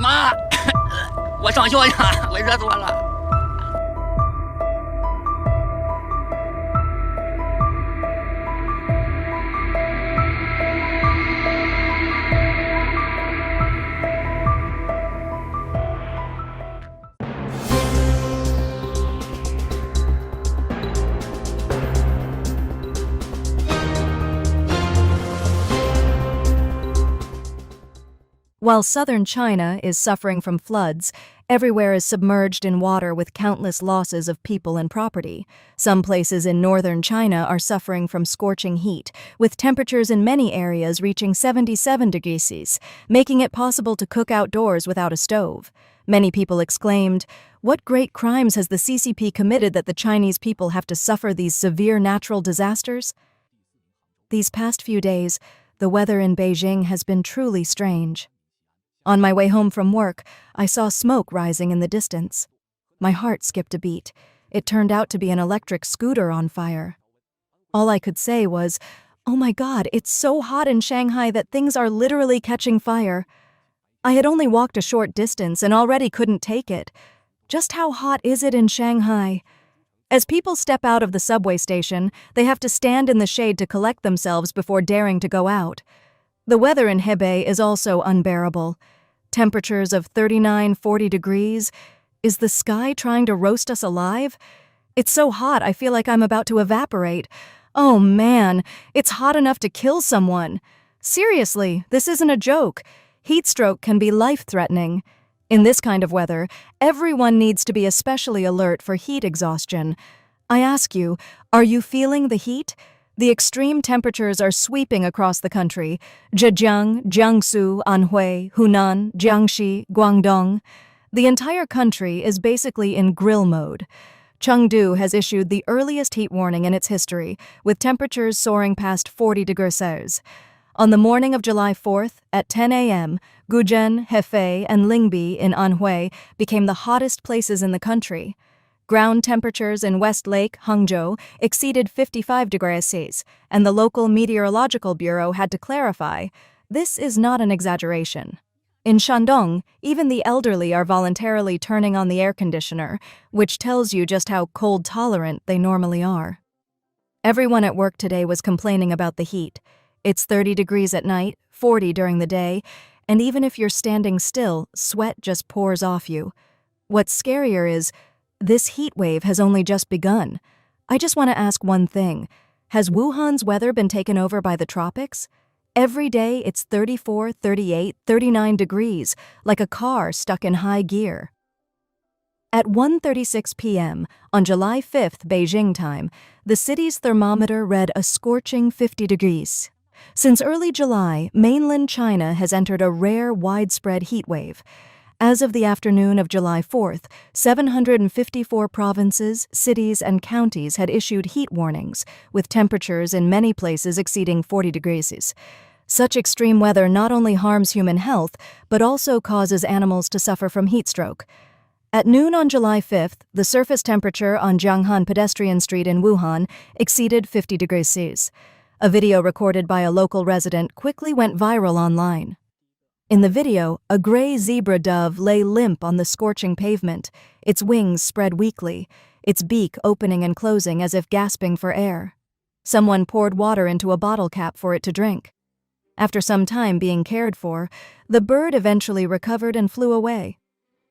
妈，我上学去了，我热死我了。While southern China is suffering from floods, everywhere is submerged in water with countless losses of people and property. Some places in northern China are suffering from scorching heat, with temperatures in many areas reaching 77 degrees Celsius, making it possible to cook outdoors without a stove. Many people exclaimed, "What great crimes has the CCP committed that the Chinese people have to suffer these severe natural disasters?" These past few days, the weather in Beijing has been truly strange. On my way home from work, I saw smoke rising in the distance. My heart skipped a beat. It turned out to be an electric scooter on fire. All I could say was, "Oh my God, it's so hot in Shanghai that things are literally catching fire." I had only walked a short distance and already couldn't take it. Just how hot is it in Shanghai? As people step out of the subway station, they have to stand in the shade to collect themselves before daring to go out. The weather in Hebei is also unbearable. Temperatures of 39-40 degrees. Is the sky trying to roast us alive? It's so hot I feel like I'm about to evaporate. Oh man, it's hot enough to kill someone. Seriously, this isn't a joke. Heat stroke can be life-threatening. In this kind of weather, everyone needs to be especially alert for heat exhaustion. I ask you, are you feeling the heat? The extreme temperatures are sweeping across the country: Zhejiang, Jiangsu, Anhui, Hunan, Jiangxi, Guangdong. The entire country is basically in grill mode. Chengdu has issued the earliest heat warning in its history, with temperatures soaring past 40 degrees Celsius. On the morning of July 4th, at 10 a.m., Guzhen, Hefei, and Lingbi in Anhui became the hottest places in the country. Ground temperatures in West Lake, Hangzhou, exceeded 55 degrees Celsius, and the local meteorological bureau had to clarify, this is not an exaggeration. In Shandong, even the elderly are voluntarily turning on the air conditioner, which tells you just how cold-tolerant they normally are. Everyone at work today was complaining about the heat. It's 30 degrees at night, 40 during the day, and even if you're standing still, sweat just pours off you. What's scarier is, this heat wave has only just begun. I just want to ask one thing. Has Wuhan's weather been taken over by the tropics? Every day it's 34, 38, 39 degrees, like a car stuck in high gear. At 1:36 p.m. on July 5th Beijing time, the city's thermometer read a scorching 50 degrees. Since early July, mainland China has entered a rare, widespread heat wave. As of the afternoon of July 4th, 754 provinces, cities, and counties had issued heat warnings, with temperatures in many places exceeding 40 degrees. Such extreme weather not only harms human health, but also causes animals to suffer from heat stroke. At noon on July 5th, the surface temperature on Jianghan Pedestrian Street in Wuhan exceeded 50 degrees Celsius. A video recorded by a local resident quickly went viral online. In the video, a gray zebra dove lay limp on the scorching pavement, its wings spread weakly, its beak opening and closing as if gasping for air. Someone poured water into a bottle cap for it to drink. After some time being cared for, the bird eventually recovered and flew away.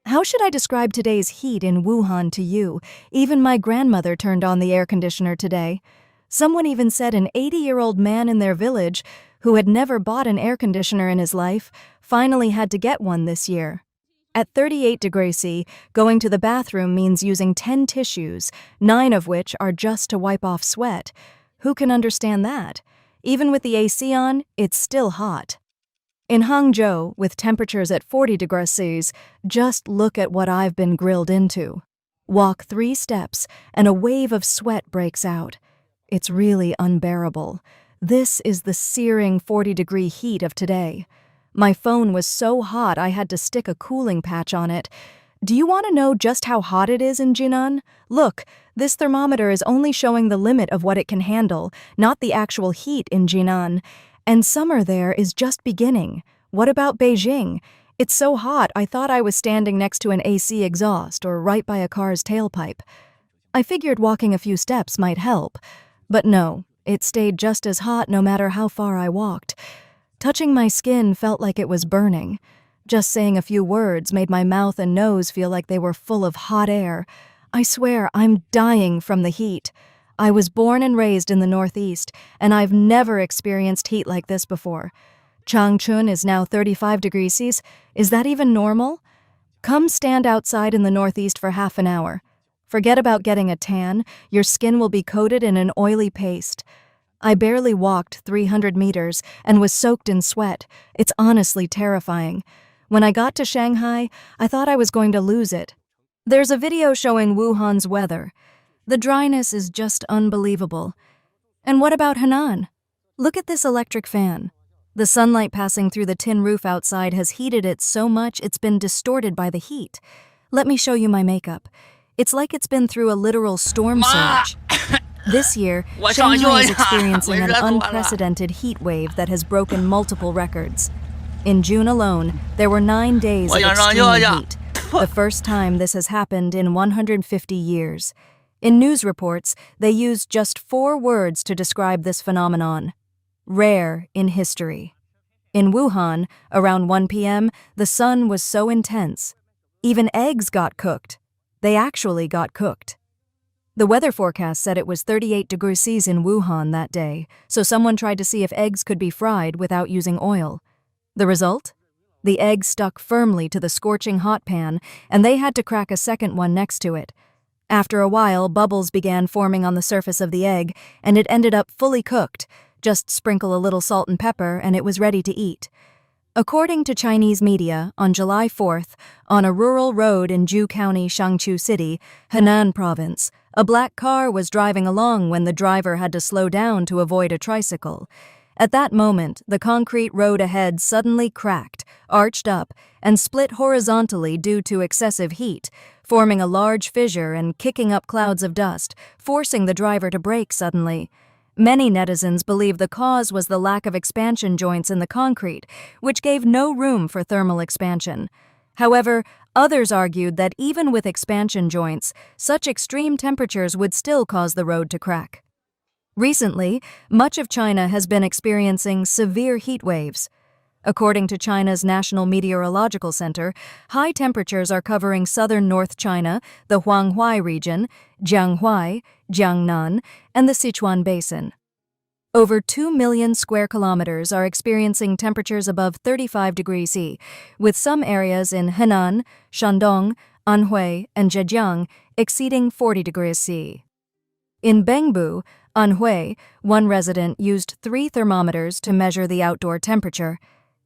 How should I describe today's heat in Wuhan to you? Even my grandmother turned on the air conditioner today. Someone even said an 80-year-old man in their village, who had never bought an air conditioner in his life, finally had to get one this year. At 38 degrees Celsius, going to the bathroom means using 10 tissues, 9 of which are just to wipe off sweat. Who can understand that? Even with the AC on, it's still hot. In Hangzhou, with temperatures at 40 degrees Celsius, just look at what I've been grilled into. Walk 3 steps, and a wave of sweat breaks out. It's really unbearable. This is the searing 40-degree heat of today. My phone was so hot I had to stick a cooling patch on it. Do you want to know just how hot it is in Jinan? Look, this thermometer is only showing the limit of what it can handle, not the actual heat in Jinan. And summer there is just beginning. What about Beijing? It's so hot, I thought I was standing next to an AC exhaust or right by a car's tailpipe. I figured walking a few steps might help, but no, it stayed just as hot no matter how far I walked. Touching my skin felt like it was burning. Just saying a few words made my mouth and nose feel like they were full of hot air. I swear, I'm dying from the heat. I was born and raised in the Northeast, and I've never experienced heat like this before. Changchun is now 35 degrees Celsius. Is that even normal? Come stand outside in the Northeast for half an hour. Forget about getting a tan. Your skin will be coated in an oily paste. I barely walked 300 meters and was soaked in sweat. It's honestly terrifying. When I got to Shanghai, I thought I was going to lose it. There's a video showing Wuhan's weather. The dryness is just unbelievable. And what about Henan? Look at this electric fan. The sunlight passing through the tin roof outside has heated it so much it's been distorted by the heat. Let me show you my makeup. It's like it's been through a literal storm surge. This year, Shanghai is experiencing an unprecedented heat wave that has broken multiple records. In June alone, there were 9 days of extreme heat, the first time this has happened in 150 years. In news reports, they used just 4 words to describe this phenomenon: rare in history. In Wuhan, around 1 p.m., the sun was so intense. Even eggs got cooked. They actually got cooked. The weather forecast said it was 38 degrees Celsius in Wuhan that day, so someone tried to see if eggs could be fried without using oil. The result? The egg stuck firmly to the scorching hot pan, and they had to crack a second one next to it. After a while, bubbles began forming on the surface of the egg, and it ended up fully cooked. Just sprinkle a little salt and pepper, and it was ready to eat. According to Chinese media, on July 4th, on a rural road in Zhu County, Shangqiu City, Henan Province, a black car was driving along when the driver had to slow down to avoid a tricycle. At that moment, the concrete road ahead suddenly cracked, arched up, and split horizontally due to excessive heat, forming a large fissure and kicking up clouds of dust, forcing the driver to brake suddenly. Many netizens believe the cause was the lack of expansion joints in the concrete, which gave no room for thermal expansion. However, others argued that even with expansion joints, such extreme temperatures would still cause the road to crack. Recently, much of China has been experiencing severe heat waves. According to China's National Meteorological Center, high temperatures are covering southern North China, the Huanghai region, Jianghuai, Jiangnan, and the Sichuan Basin. Over 2 million square kilometers are experiencing temperatures above 35 degrees C, with some areas in Henan, Shandong, Anhui, and Zhejiang exceeding 40 degrees C. In Bengbu, Anhui, one resident used 3 thermometers to measure the outdoor temperature.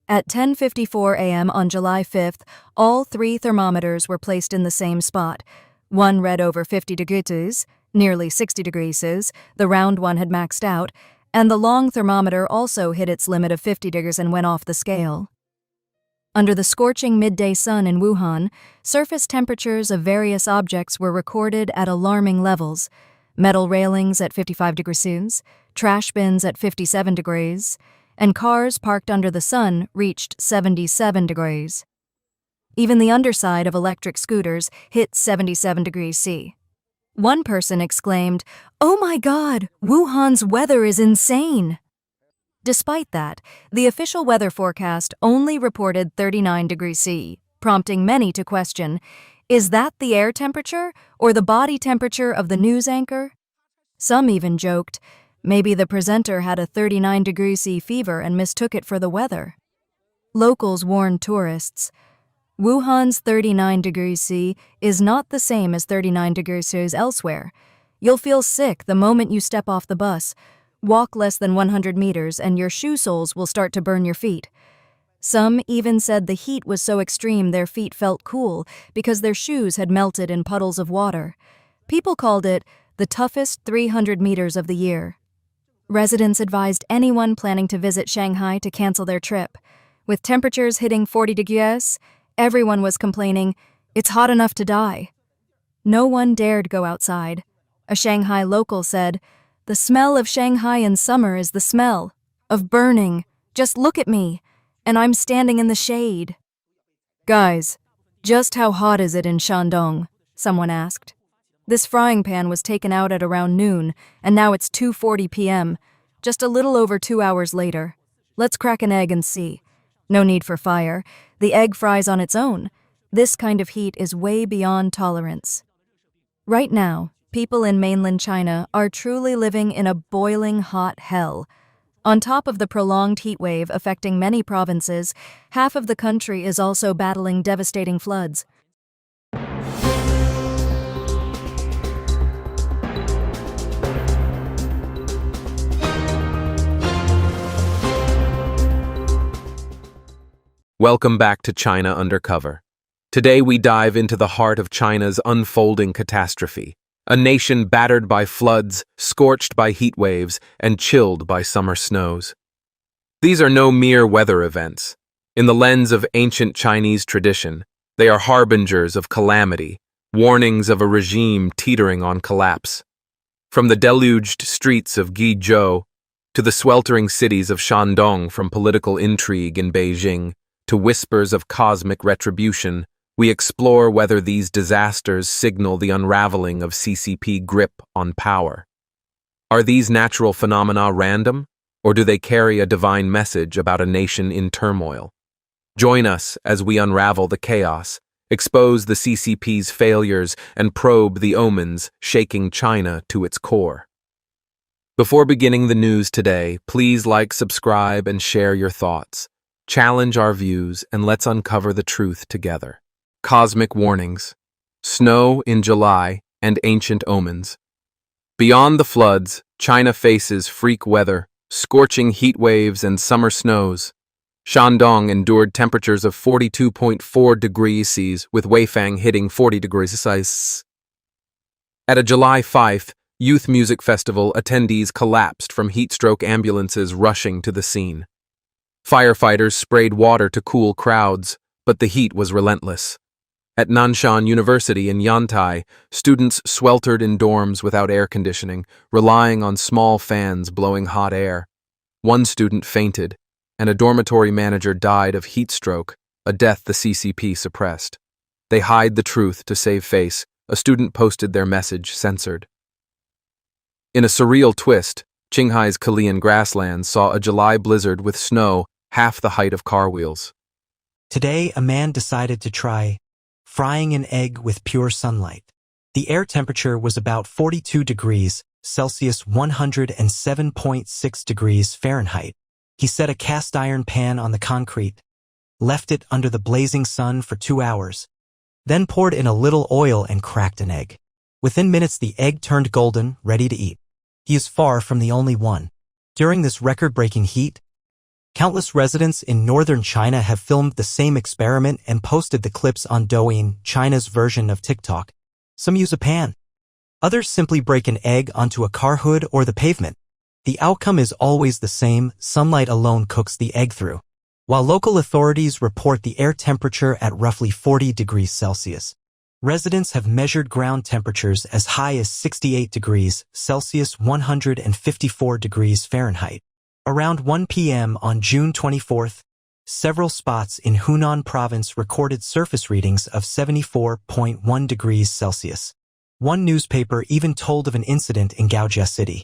At 10:54 a.m. on July 5th, all 3 thermometers were placed in the same spot. One read over 50 degrees, nearly 60 degrees, the round one had maxed out, and the long thermometer also hit its limit of 50 degrees and went off the scale. Under the scorching midday sun in Wuhan, surface temperatures of various objects were recorded at alarming levels. Metal railings at 55 degrees Celsius, trash bins at 57 degrees, and cars parked under the sun reached 77 degrees. Even the underside of electric scooters hit 77 degrees C. One person exclaimed, "Oh my God, Wuhan's weather is insane!" Despite that, the official weather forecast only reported 39 degrees C, prompting many to question, is that the air temperature or the body temperature of the news anchor? Some even joked, maybe the presenter had a 39 degrees C fever and mistook it for the weather. Locals warned tourists, Wuhan's 39 degrees C is not the same as 39 degrees C elsewhere. You'll feel sick the moment you step off the bus. Walk less than 100 meters and your shoe soles will start to burn your feet. Some even said the heat was so extreme their feet felt cool because their shoes had melted in puddles of water. People called it the toughest 300 meters of the year. Residents advised anyone planning to visit Shanghai to cancel their trip. With temperatures hitting 40 degrees, everyone was complaining, it's hot enough to die. No one dared go outside. A Shanghai local said, the smell of Shanghai in summer is the smell of burning. Just look at me, and I'm standing in the shade. Guys, just how hot is it in Shandong? Someone asked. This frying pan was taken out at around noon, and now it's 2:40 p.m., just a little over 2 hours later. Let's crack an egg and see. No need for fire. The egg fries on its own. This kind of heat is way beyond tolerance. Right now, people in mainland China are truly living in a boiling hot hell. On top of the prolonged heat wave affecting many provinces, half of the country is also battling devastating floods. Welcome back to China Undercover. Today we dive into the heart of China's unfolding catastrophe, a nation battered by floods, scorched by heat waves, and chilled by summer snows. These are no mere weather events. In the lens of ancient Chinese tradition, they are harbingers of calamity, warnings of a regime teetering on collapse. From the deluged streets of Guizhou to the sweltering cities of Shandong, from political intrigue in Beijing to whispers of cosmic retribution, we explore whether these disasters signal the unraveling of CCP grip on power. Are these natural phenomena random, or do they carry a divine message about a nation in turmoil? Join us as we unravel the chaos, expose the CCP's failures, and probe the omens shaking China to its core. Before beginning the news today, please like, subscribe, and share your thoughts. Challenge our views, and let's uncover the truth together. Cosmic warnings, snow in July, and ancient omens. Beyond the floods, China faces freak weather, scorching heat waves and summer snows. Shandong endured temperatures of 42.4 degrees Celsius, with Weifang hitting 40 degrees Celsius. At a July 5th youth music festival, attendees collapsed from heatstroke ambulances rushing to the scene. Firefighters sprayed water to cool crowds, but the heat was relentless. At Nanshan University in Yantai, students sweltered in dorms without air conditioning, relying on small fans blowing hot air. One student fainted, and a dormitory manager died of heat stroke, a death the CCP suppressed. They hide the truth to save face. A student posted their message censored. In a surreal twist, Shanghai's Kalian grasslands saw a July blizzard with snow half the height of car wheels. Today, a man decided to try frying an egg with pure sunlight. The air temperature was about 42 degrees Celsius, 107.6 degrees Fahrenheit. He set a cast iron pan on the concrete, left it under the blazing sun for 2 hours, then poured in a little oil and cracked an egg. Within minutes, the egg turned golden, ready to eat. He is far from the only one. During this record-breaking heat, countless residents in northern China have filmed the same experiment and posted the clips on Douyin, China's version of TikTok. Some use a pan. Others simply break an egg onto a car hood or the pavement. The outcome is always the same: sunlight alone cooks the egg through. While local authorities report the air temperature at roughly 40 degrees Celsius, residents have measured ground temperatures as high as 68 degrees Celsius, 154 degrees Fahrenheit. Around 1 p.m. on June 24th, several spots in Hunan province recorded surface readings of 74.1 degrees Celsius. One newspaper even told of an incident in Gaojia City.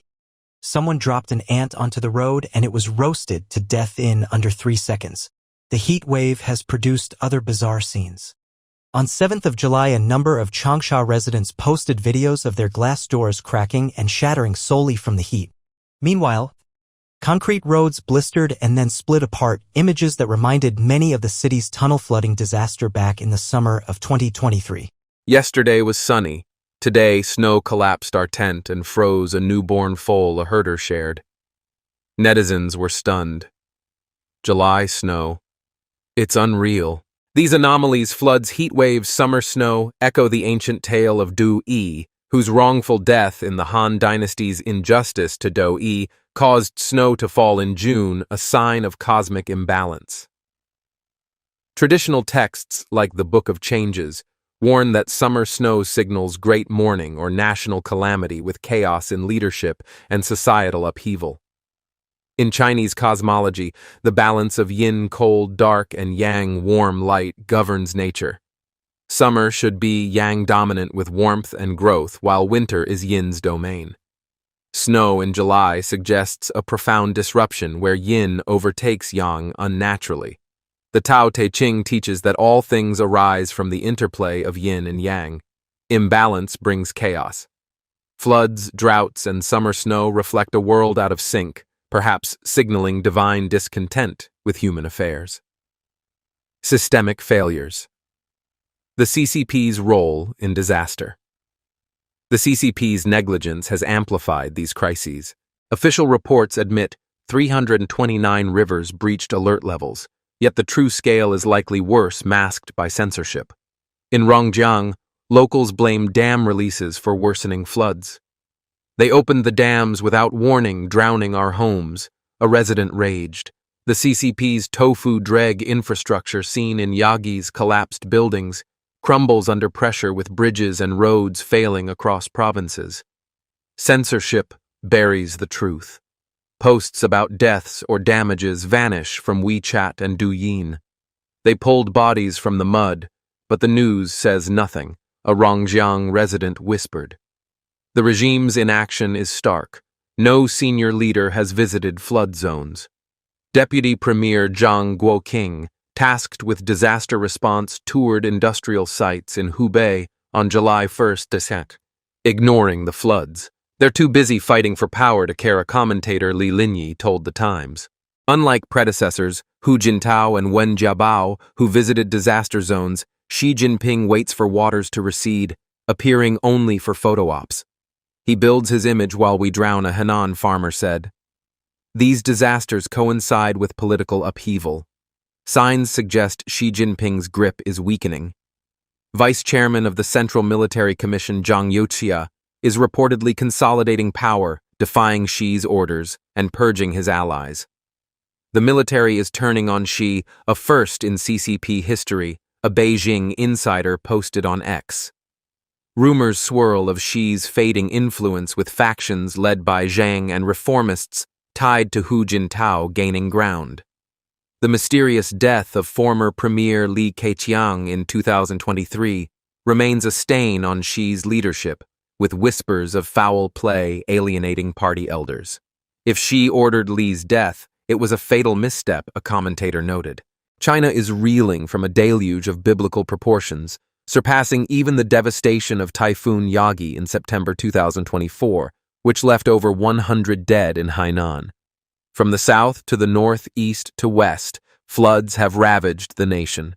Someone dropped an ant onto the road and it was roasted to death in under 3 seconds. The heat wave has produced other bizarre scenes. On 7th of July, a number of Changsha residents posted videos of their glass doors cracking and shattering solely from the heat. Meanwhile, concrete roads blistered and then split apart, images that reminded many of the city's tunnel flooding disaster back in the summer of 2023. Yesterday was sunny. Today, snow collapsed our tent and froze a newborn foal a herder shared. Netizens were stunned. July snow. It's unreal. These anomalies, floods, heat waves, summer snow, echo the ancient tale of Du Yi, whose wrongful death in the Han Dynasty's injustice to Do Yi caused snow to fall in June, a sign of cosmic imbalance. Traditional texts, like the Book of Changes, warn that summer snow signals great mourning or national calamity with chaos in leadership and societal upheaval. In Chinese cosmology, the balance of yin cold dark and yang warm light governs nature. Summer should be yang dominant with warmth and growth, while winter is yin's domain. Snow in July suggests a profound disruption where yin overtakes yang unnaturally. The Tao Te Ching teaches that all things arise from the interplay of yin and yang. Imbalance brings chaos. Floods, droughts, and summer snow reflect a world out of sync, perhaps signaling divine discontent with human affairs. Systemic failures. The CCP's role in disaster. The CCP's negligence has amplified these crises. Official reports admit 329 rivers breached alert levels, yet the true scale is likely worse, masked by censorship. In Rongjiang, locals blame dam releases for worsening floods. They opened the dams without warning, drowning our homes, a resident raged. The CCP's tofu dreg infrastructure seen in Yagi's collapsed buildings crumbles under pressure with bridges and roads failing across provinces. Censorship buries the truth. Posts about deaths or damages vanish from WeChat and Douyin. They pulled bodies from the mud, but the news says nothing, a Rongjiang resident whispered. The regime's inaction is stark. No senior leader has visited flood zones. Deputy Premier Zhang Guoqing, tasked with disaster response, toured industrial sites in Hubei on July 1st, ignoring the floods. They're too busy fighting for power to care, a commentator Li Linyi told The Times. Unlike predecessors, Hu Jintao and Wen Jiabao, who visited disaster zones, Xi Jinping waits for waters to recede, appearing only for photo ops. He builds his image while we drown, a Henan farmer said. These disasters coincide with political upheaval. Signs suggest Xi Jinping's grip is weakening. Vice Chairman of the Central Military Commission Zhang Youxia is reportedly consolidating power, defying Xi's orders, and purging his allies. The military is turning on Xi, a first in CCP history, a Beijing insider posted on X. Rumors swirl of Xi's fading influence, with factions led by Zhang and reformists tied to Hu Jintao gaining ground. The mysterious death of former Premier Li Keqiang in 2023 remains a stain on Xi's leadership, with whispers of foul play alienating party elders. If Xi ordered Li's death, it was a fatal misstep, a commentator noted. China is reeling from a deluge of biblical proportions, surpassing even the devastation of Typhoon Yagi in September 2024, which left over 100 dead in Hainan. From the south to the north, east to west, floods have ravaged the nation.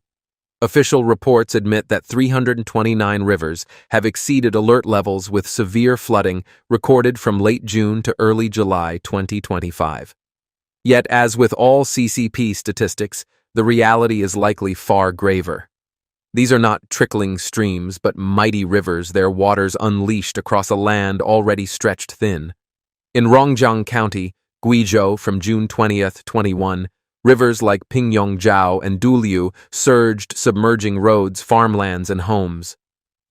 Official reports admit that 329 rivers have exceeded alert levels, with severe flooding recorded from late June to early July 2025. Yet, as with all CCP statistics, the reality is likely far graver. These are not trickling streams, but mighty rivers, their waters unleashed across a land already stretched thin. In Rongjiang County, Guizhou, from June 20th, 21, rivers like Pingyongjiao and Duliu surged, submerging roads, farmlands, and homes.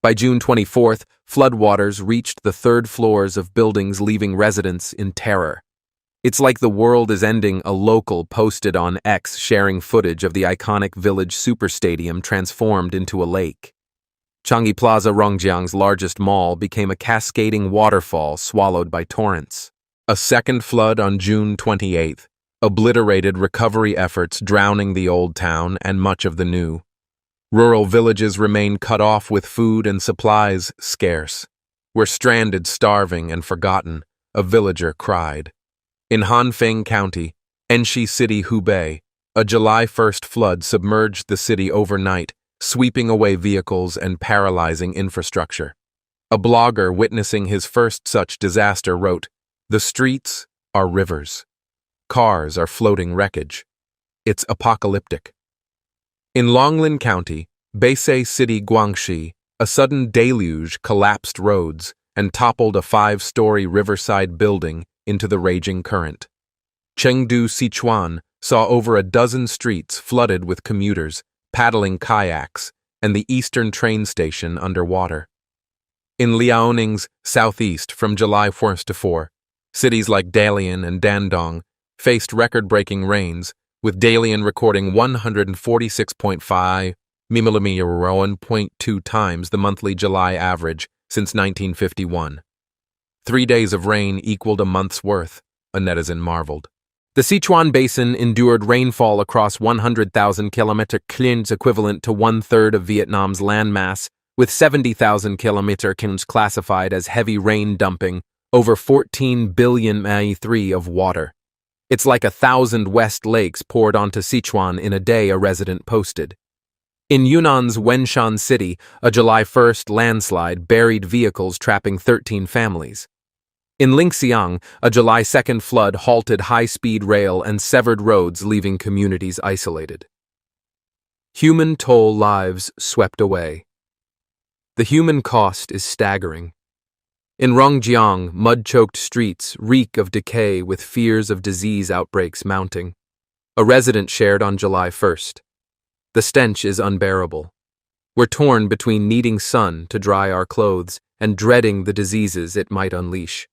By June 24th, floodwaters reached the third floors of buildings, leaving residents in terror. It's like the world is ending, a local posted on X, sharing footage of the iconic village superstadium transformed into a lake. Changi Plaza, Rongjiang's largest mall, became a cascading waterfall swallowed by torrents. A second flood on June 28th obliterated recovery efforts, drowning the old town and much of the new. Rural villages remain cut off, with food and supplies scarce. We're stranded, starving, and forgotten, a villager cried. In Hanfeng County, Enshi City, Hubei, a July 1st flood submerged the city overnight, sweeping away vehicles and paralyzing infrastructure. A blogger witnessing his first such disaster wrote, "The streets are rivers. Cars are floating wreckage. It's apocalyptic." In Longlin County, Beisei City, Guangxi, a sudden deluge collapsed roads and toppled a 5-story riverside building into the raging current. Chengdu, Sichuan, saw over a dozen streets flooded with commuters paddling kayaks and the eastern train station underwater. In Liaoning's southeast, from July 1st to 4, cities like Dalian and Dandong faced record-breaking rains, with Dalian recording 146.5 mm, 1.2 times the monthly July average since 1951. 3 days of rain equaled a month's worth, a netizen marveled. The Sichuan Basin endured rainfall across 100,000 kilometer kilns equivalent to one-third of Vietnam's landmass, with 70,000 kilometer kilns classified as heavy rain dumping over 14 billion ma3 of water. It's like 1,000 West Lakes poured onto Sichuan in a day, a resident posted. In Yunnan's Wenshan City, a July 1st landslide buried vehicles trapping 13 families. In Linxiang, a July 2nd flood halted high-speed rail and severed roads, leaving communities isolated. Human toll, lives swept away. The human cost is staggering. In Rongjiang, mud-choked streets reek of decay with fears of disease outbreaks mounting. A resident shared on July 1st. The stench is unbearable. We're torn between needing sun to dry our clothes and dreading the diseases it might unleash.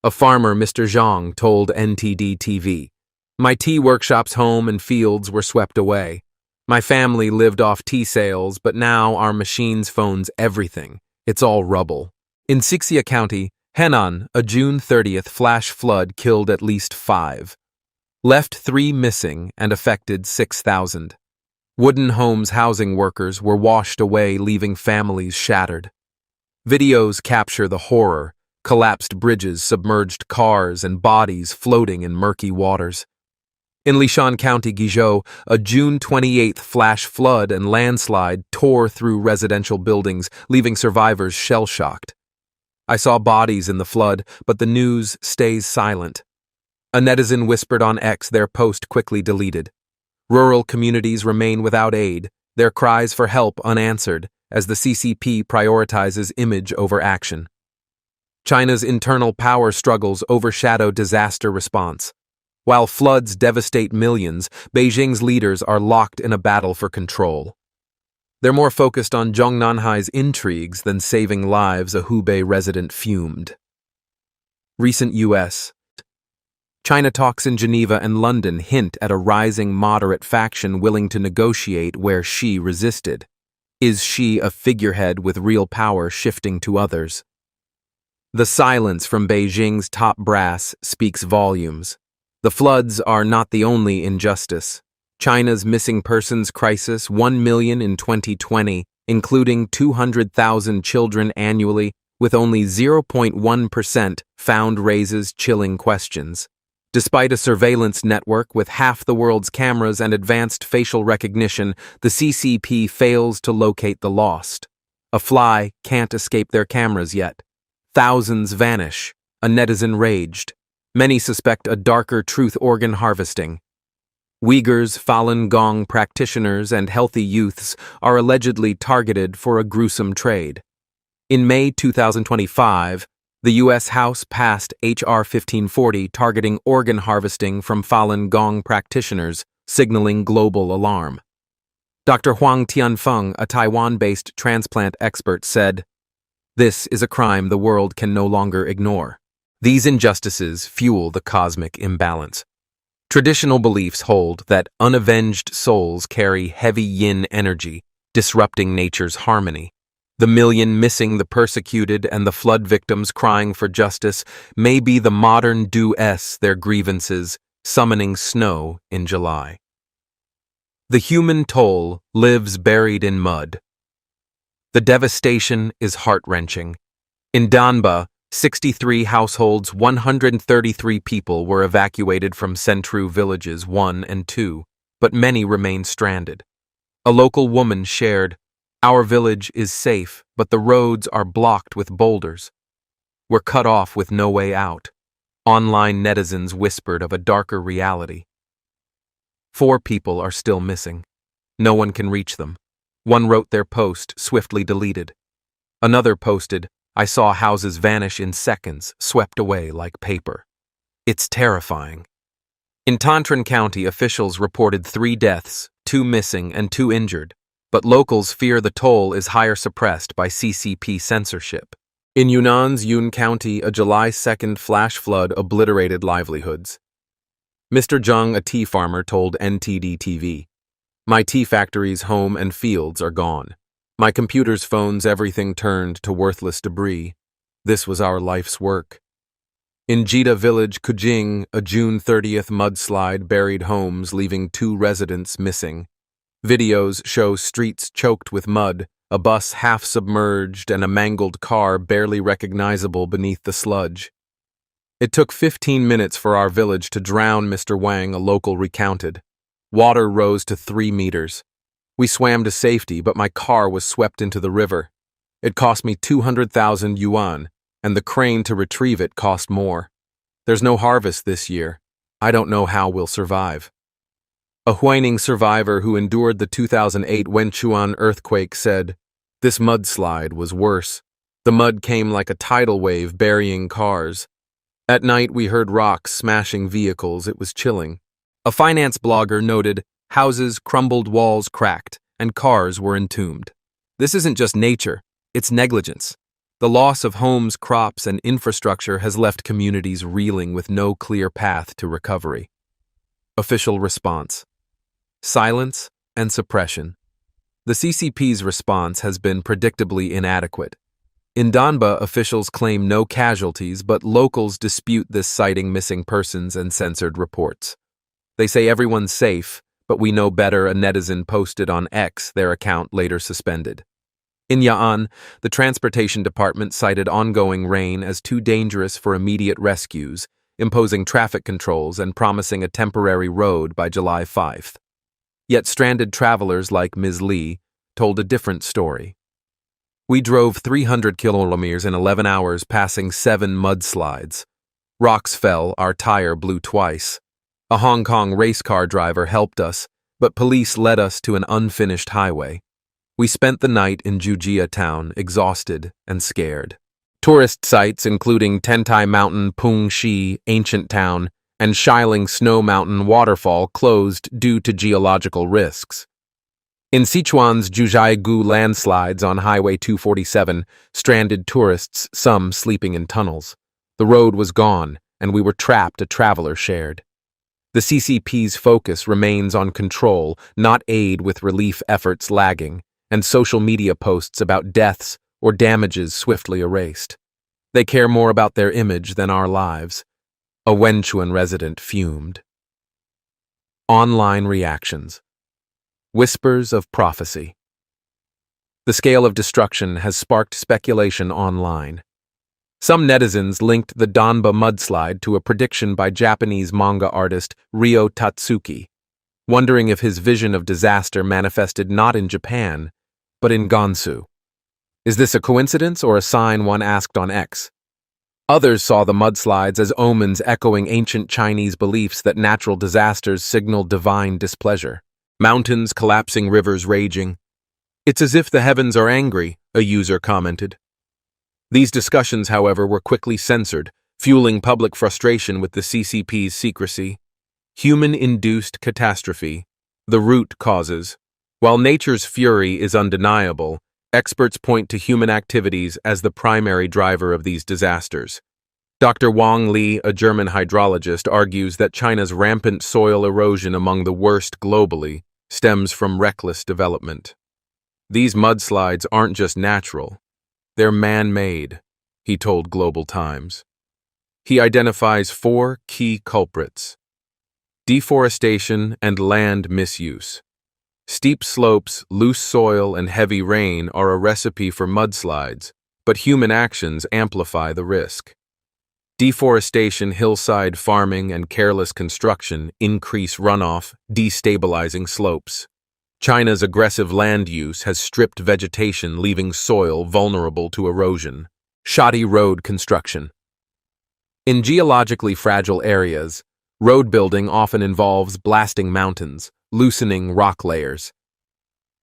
A farmer, Mr. Zhang, told NTD TV, "My tea workshops, home, and fields were swept away. My family lived off tea sales, but now our machines, phones, everything. It's all rubble." In Sixia County, Henan, a June 30th flash flood killed at least 5. Left 3 missing and affected 6,000. Wooden homes housing workers were washed away, leaving families shattered. Videos capture the horror. Collapsed bridges, submerged cars, and bodies floating in murky waters. In Lishan County, Guizhou, a June 28th flash flood and landslide tore through residential buildings, leaving survivors shell-shocked. I saw bodies in the flood, but the news stays silent. A netizen whispered on X, their post quickly deleted. Rural communities remain without aid, their cries for help unanswered, as the CCP prioritizes image over action. China's internal power struggles overshadow disaster response. While floods devastate millions, Beijing's leaders are locked in a battle for control. They're more focused on Zhong Nanhai's intrigues than saving lives, a Hubei resident fumed. Recent U.S. China talks in Geneva and London hint at a rising moderate faction willing to negotiate where Xi resisted. Is Xi a figurehead with real power shifting to others? The silence from Beijing's top brass speaks volumes. The floods are not the only injustice. China's missing persons crisis, 1 million in 2020, including 200,000 children annually, with only 0.1% found, raises chilling questions. Despite a surveillance network with half the world's cameras and advanced facial recognition, the CCP fails to locate the lost. A fly can't escape their cameras yet. Thousands vanish, a netizen raged. Many suspect a darker truth, organ harvesting. Uyghurs, Falun Gong practitioners, and healthy youths are allegedly targeted for a gruesome trade. In May 2025, the U.S. House passed H.R. 1540 targeting organ harvesting from Falun Gong practitioners, signaling global alarm. Dr. Huang Tianfeng, a Taiwan-based transplant expert, said, "This is a crime the world can no longer ignore. These injustices fuel the cosmic imbalance." Traditional beliefs hold that unavenged souls carry heavy yin energy, disrupting nature's harmony. The million missing, the persecuted, and the flood victims crying for justice may be the modern due-s their grievances, summoning snow in July. The human toll lives buried in mud. The devastation is heart-wrenching. In Danba, 63 households, 133 people were evacuated from Sentru villages 1 and 2, but many remain stranded. A local woman shared, "Our village is safe, but the roads are blocked with boulders. We're cut off with no way out." Online netizens whispered of a darker reality. 4 people are still missing. No one can reach them. One wrote their post, swiftly deleted. Another posted, "I saw houses vanish in seconds, swept away like paper." It's terrifying. In Tantran County, officials reported 3 deaths, 2 missing and 2 injured, but locals fear the toll is higher, suppressed by CCP censorship. In Yunnan's Yun County, a July 2nd flash flood obliterated livelihoods. Mr. Zhang, a tea farmer, told NTD-TV. My tea factories, home, and fields are gone. My computers, phones, everything turned to worthless debris. This was our life's work. In Jida village, Kujing, a June 30th mudslide buried homes, leaving 2 residents missing. Videos show streets choked with mud, a bus half submerged, and a mangled car barely recognizable beneath the sludge. It took 15 minutes for our village to drown, Mr. Wang, a local, recounted. Water rose to 3 meters. We swam to safety, but my car was swept into the river. It cost me 200,000 yuan, and the crane to retrieve it cost more. There's no harvest this year. I don't know how we'll survive. A Huaining survivor who endured the 2008 Wenchuan earthquake said, "This mudslide was worse. The mud came like a tidal wave burying cars. At night we heard rocks smashing vehicles. It was chilling." A finance blogger noted, "Houses crumbled, walls cracked, and cars were entombed." This isn't just nature, it's negligence. The loss of homes, crops, and infrastructure has left communities reeling with no clear path to recovery. Official response: silence and suppression. The CCP's response has been predictably inadequate. In Danba, officials claim no casualties, but locals dispute this, citing missing persons and censored reports. They say everyone's safe, but we know better, a netizen posted on X, their account later suspended. In Ya'an, the transportation department cited ongoing rain as too dangerous for immediate rescues, imposing traffic controls and promising a temporary road by July 5th. Yet stranded travelers like Ms. Lee told a different story. We drove 300 kilometers in 11 hours, passing 7 mudslides. Rocks fell, our tire blew twice. A Hong Kong race car driver helped us, but police led us to an unfinished highway. We spent the night in Jujia town, exhausted and scared. Tourist sites, including Tentai Mountain, Pung Shi, Ancient Town, and Shiling Snow Mountain Waterfall, closed due to geological risks. In Sichuan's Zhujiagu landslides on Highway 247, stranded tourists, some sleeping in tunnels. The road was gone, and we were trapped, a traveler shared. The CCP's focus remains on control, not aid, with relief efforts lagging, and social media posts about deaths or damages swiftly erased. They care more about their image than our lives. A Wenchuan resident fumed. Online reactions. Whispers of prophecy. The scale of destruction has sparked speculation online. Some netizens linked the Danba mudslide to a prediction by Japanese manga artist Ryo Tatsuki, wondering if his vision of disaster manifested not in Japan, but in Gansu. Is this a coincidence or a sign, one asked on X. Others saw the mudslides as omens, echoing ancient Chinese beliefs that natural disasters signal divine displeasure. Mountains collapsing, rivers raging. It's as if the heavens are angry, a user commented. These discussions, however, were quickly censored, fueling public frustration with the CCP's secrecy. Human-induced catastrophe. The root causes. While nature's fury is undeniable, experts point to human activities as the primary driver of these disasters. Dr. Wang Li, a German hydrologist, argues that China's rampant soil erosion, among the worst globally, stems from reckless development. These mudslides aren't just natural, they're man-made, he told Global Times. He identifies 4 key culprits: deforestation and land misuse. Steep slopes, loose soil, and heavy rain are a recipe for mudslides, but human actions amplify the risk. Deforestation, hillside farming, and careless construction increase runoff, destabilizing slopes. China's aggressive land use has stripped vegetation, leaving soil vulnerable to erosion. Shoddy road construction. In geologically fragile areas, road building often involves blasting mountains, loosening rock layers.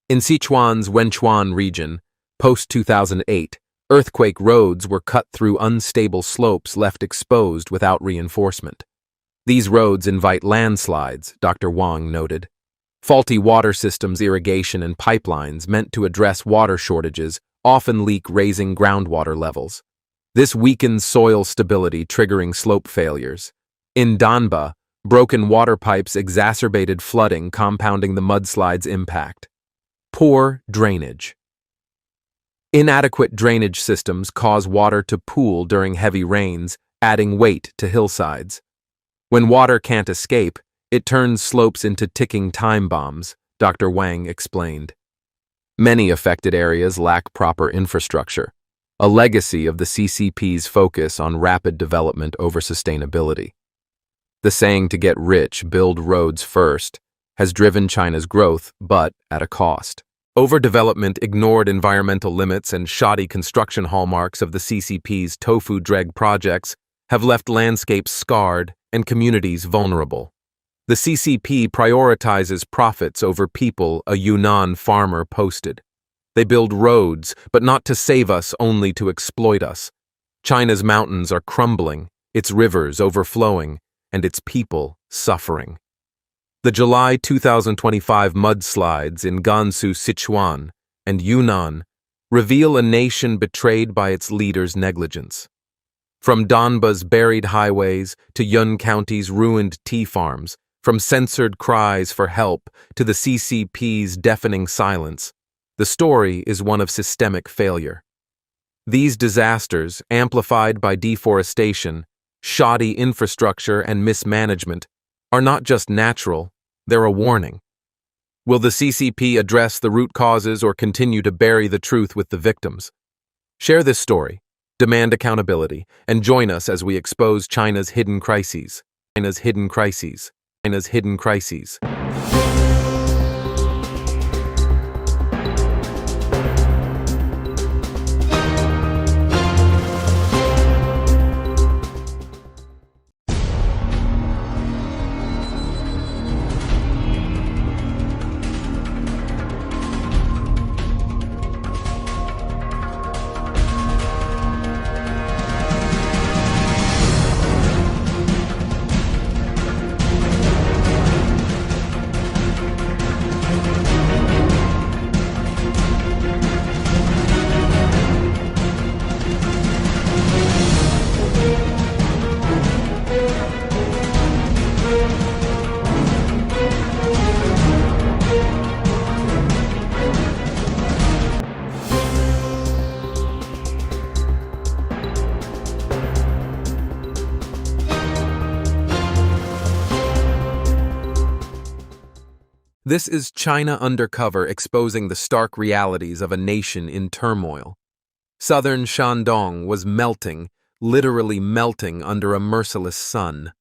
In Sichuan's Wenchuan region, post-2008, earthquake roads were cut through unstable slopes left exposed without reinforcement. These roads invite landslides, Dr. Wang noted. Faulty water systems, irrigation, and pipelines meant to address water shortages often leak, raising groundwater levels. This weakens soil stability, triggering slope failures. In Danba, Broken water pipes exacerbated flooding, compounding the mudslide's impact. Poor drainage. Inadequate drainage systems cause water to pool during heavy rains, adding weight to hillsides. When water can't escape, it turns slopes into ticking time bombs, Dr. Wang explained. Many affected areas lack proper infrastructure, a legacy of the CCP's focus on rapid development over sustainability. The saying to get rich, build roads first, has driven China's growth, but at a cost. Overdevelopment, ignored environmental limits, and shoddy construction hallmarks of the CCP's tofu dreg projects have left landscapes scarred and communities vulnerable. The CCP prioritizes profits over people, a Yunnan farmer posted. They build roads, but not to save us, only to exploit us. China's mountains are crumbling, its rivers overflowing, and its people suffering. The July 2025 mudslides in Gansu, Sichuan, and Yunnan reveal a nation betrayed by its leaders' negligence. From Donba's buried highways to Yun County's ruined tea farms, from censored cries for help to the CCP's deafening silence, the story is one of systemic failure. These disasters, amplified by deforestation, shoddy infrastructure, and mismanagement, are not just natural, they're a warning. Will the CCP address the root causes or continue to bury the truth with the victims? Share this story, demand accountability, and join us as we expose China's hidden crises. China's hidden crises. China's hidden crises. This is China Undercover, exposing the stark realities of a nation in turmoil. Southern Shandong was melting, literally melting under a merciless sun.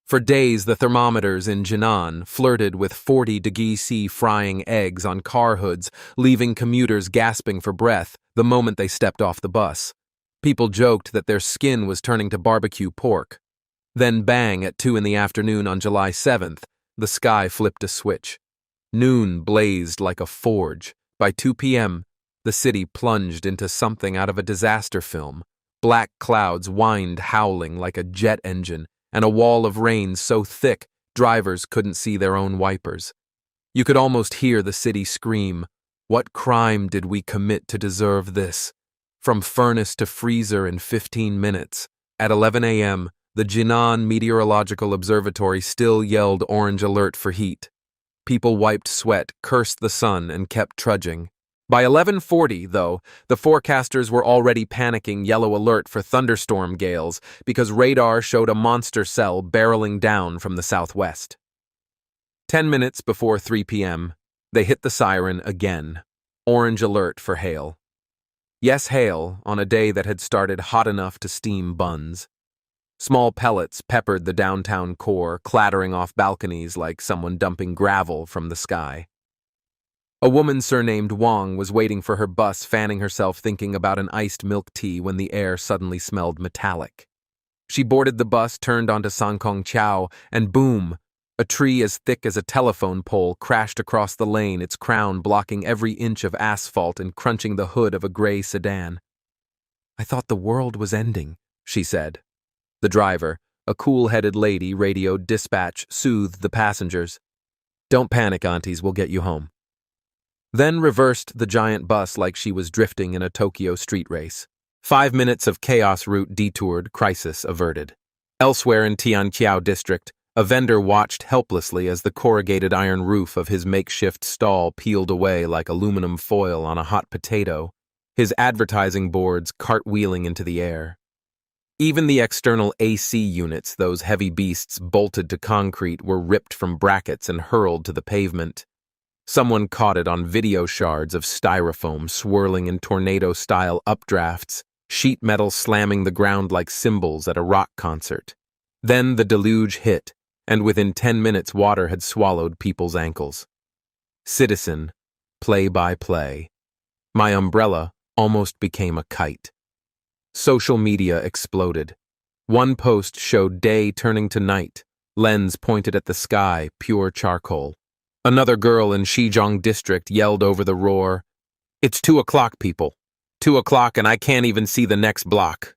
For days, the thermometers in Jinan flirted with 40 degrees C, frying eggs on car hoods, leaving commuters gasping for breath the moment they stepped off the bus. People joked that their skin was turning to barbecue pork. Then bang, at 2 in the afternoon on July 7th, the sky flipped a switch. Noon blazed like a forge. By 2 p.m., the city plunged into something out of a disaster film. Black clouds whined, howling like a jet engine, and a wall of rain so thick drivers couldn't see their own wipers. You could almost hear the city scream, "What crime did we commit to deserve this?" From furnace to freezer in 15 minutes. At 11 a.m., the Jinan Meteorological Observatory still yelled orange alert for heat. People wiped sweat, cursed the sun, and kept trudging. By 11:40, though, the forecasters were already panicking yellow alert for thunderstorm gales because radar showed a monster cell barreling down from the southwest. 10 minutes before 3 p.m., they hit the siren again. Orange alert for hail. Yes, hail, on a day that had started hot enough to steam buns. Small pellets peppered the downtown core, clattering off balconies like someone dumping gravel from the sky. A woman surnamed Wang was waiting for her bus, fanning herself thinking about an iced milk tea when the air suddenly smelled metallic. She boarded the bus, turned onto Sangkong Chao, and boom! A tree as thick as a telephone pole crashed across the lane, its crown blocking every inch of asphalt and crunching the hood of a gray sedan. "I thought the world was ending," she said. The driver, a cool-headed lady, radioed dispatch, soothed the passengers. "Don't panic, aunties, we'll get you home." Then reversed the giant bus like she was drifting in a Tokyo street race. 5 minutes of chaos route detoured, crisis averted. Elsewhere in Tianqiao district, A vendor watched helplessly as the corrugated iron roof of his makeshift stall peeled away like aluminum foil on a hot potato, his advertising boards cartwheeling into the air. Even the external AC units, those heavy beasts bolted to concrete, were ripped from brackets and hurled to the pavement. Someone caught it on video shards of styrofoam swirling in tornado-style updrafts, sheet metal slamming the ground like cymbals at a rock concert. Then the deluge hit, and within 10 minutes water had swallowed people's ankles. Citizen, play-by-play. My umbrella almost became a kite. Social media exploded. One post showed day turning to night, lens pointed at the sky, pure charcoal. Another girl in Xizang district yelled over the roar, "It's 2 o'clock, people. 2 o'clock and I can't even see the next block."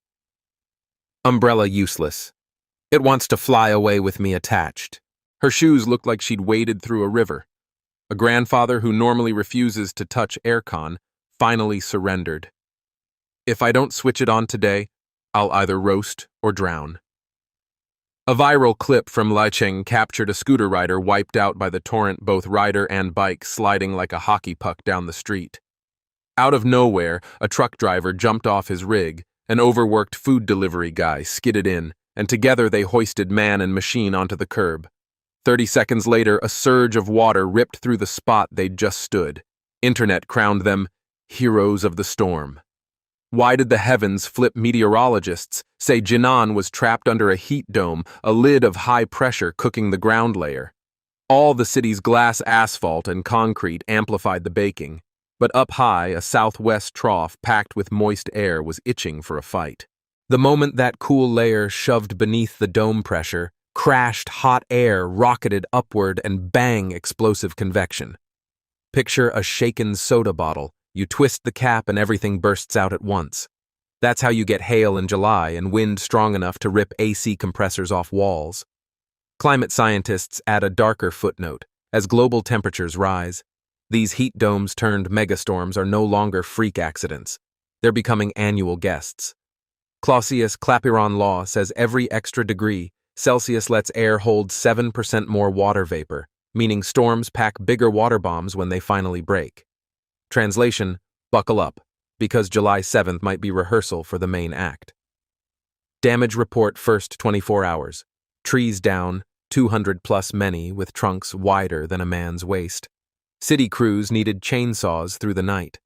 Umbrella useless. It wants to fly away with me attached. Her shoes looked like she'd waded through a river. A grandfather who normally refuses to touch aircon finally surrendered. If I don't switch it on today, I'll either roast or drown. A viral clip from Licheng captured a scooter rider wiped out by the torrent, both rider and bike sliding like a hockey puck down the street. Out of nowhere, a truck driver jumped off his rig, an overworked food delivery guy skidded in, and together they hoisted man and machine onto the curb. 30 seconds later, a surge of water ripped through the spot they'd just stood. Internet crowned them heroes of the storm. Why did the heavens flip meteorologists say Jinan was trapped under a heat dome, a lid of high pressure cooking the ground layer? All the city's glass asphalt and concrete amplified the baking, but up high, a southwest trough packed with moist air was itching for a fight. The moment that cool layer shoved beneath the dome pressure, crashed hot air rocketed upward and bang, explosive convection. Picture a shaken soda bottle. You twist the cap and everything bursts out at once. That's how you get hail in July and wind strong enough to rip AC compressors off walls. Climate scientists add a darker footnote. As global temperatures rise, these heat domes turned megastorms are no longer freak accidents. They're becoming annual guests. Clausius-Clapeyron law says every extra degree, Celsius lets air hold 7% more water vapor, meaning storms pack bigger water bombs when they finally break. Translation, buckle up, because July 7th might be rehearsal for the main act. Damage report first 24 hours. Trees down, 200 plus many with trunks wider than a man's waist. City crews needed chainsaws through the night.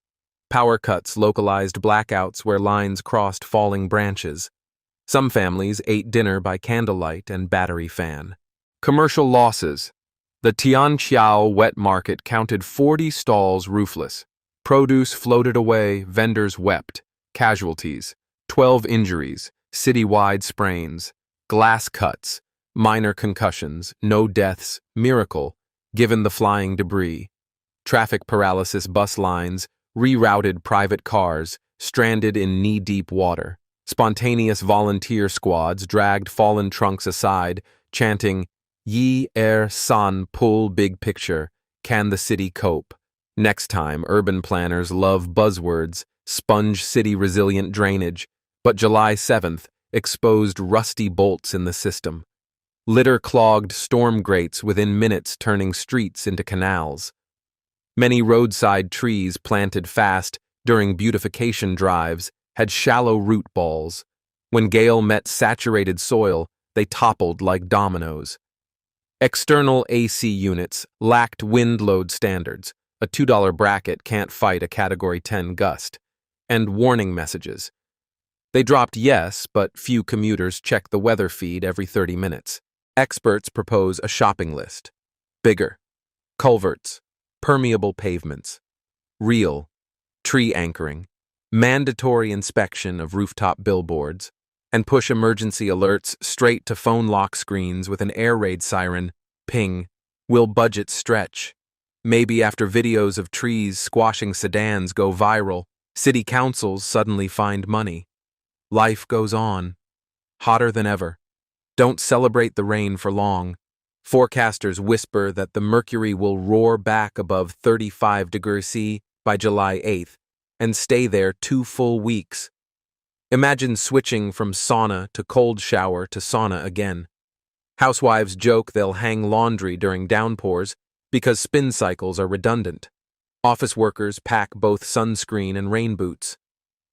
Power cuts localized blackouts where lines crossed falling branches. Some families ate dinner by candlelight and battery fan. Commercial losses. The Tianqiao wet market counted 40 stalls roofless. Produce floated away, vendors wept. Casualties. 12 injuries, citywide sprains, glass cuts, minor concussions, no deaths, miracle, given the flying debris. Traffic paralysis bus lines, rerouted private cars, stranded in knee-deep water. Spontaneous volunteer squads dragged fallen trunks aside, chanting, "Yi er san pull big picture, can the city cope?" Next time, urban planners love buzzwords, sponge city resilient drainage, but July 7th exposed rusty bolts in the system. Litter clogged storm grates within minutes, turning streets into canals. Many roadside trees planted fast during beautification drives had shallow root balls. When gale met saturated soil, they toppled like dominoes. External AC units lacked wind load standards. A $2 bracket can't fight a Category 10 gust. And warning messages. They dropped yes, but few commuters check the weather feed every 30 minutes. Experts propose a shopping list. Bigger. Culverts. Permeable pavements. Real. Tree anchoring. Mandatory inspection of rooftop billboards. And push emergency alerts straight to phone lock screens with an air raid siren. Ping. Will budgets stretch? Maybe after videos of trees squashing sedans go viral, city councils suddenly find money. Life goes on. Hotter than ever. Don't celebrate the rain for long. Forecasters whisper that the mercury will roar back above 35 degrees C by July 8th and stay there 2 full weeks. Imagine switching from sauna to cold shower to sauna again. Housewives joke they'll hang laundry during downpours because spin cycles are redundant. Office workers pack both sunscreen and rain boots.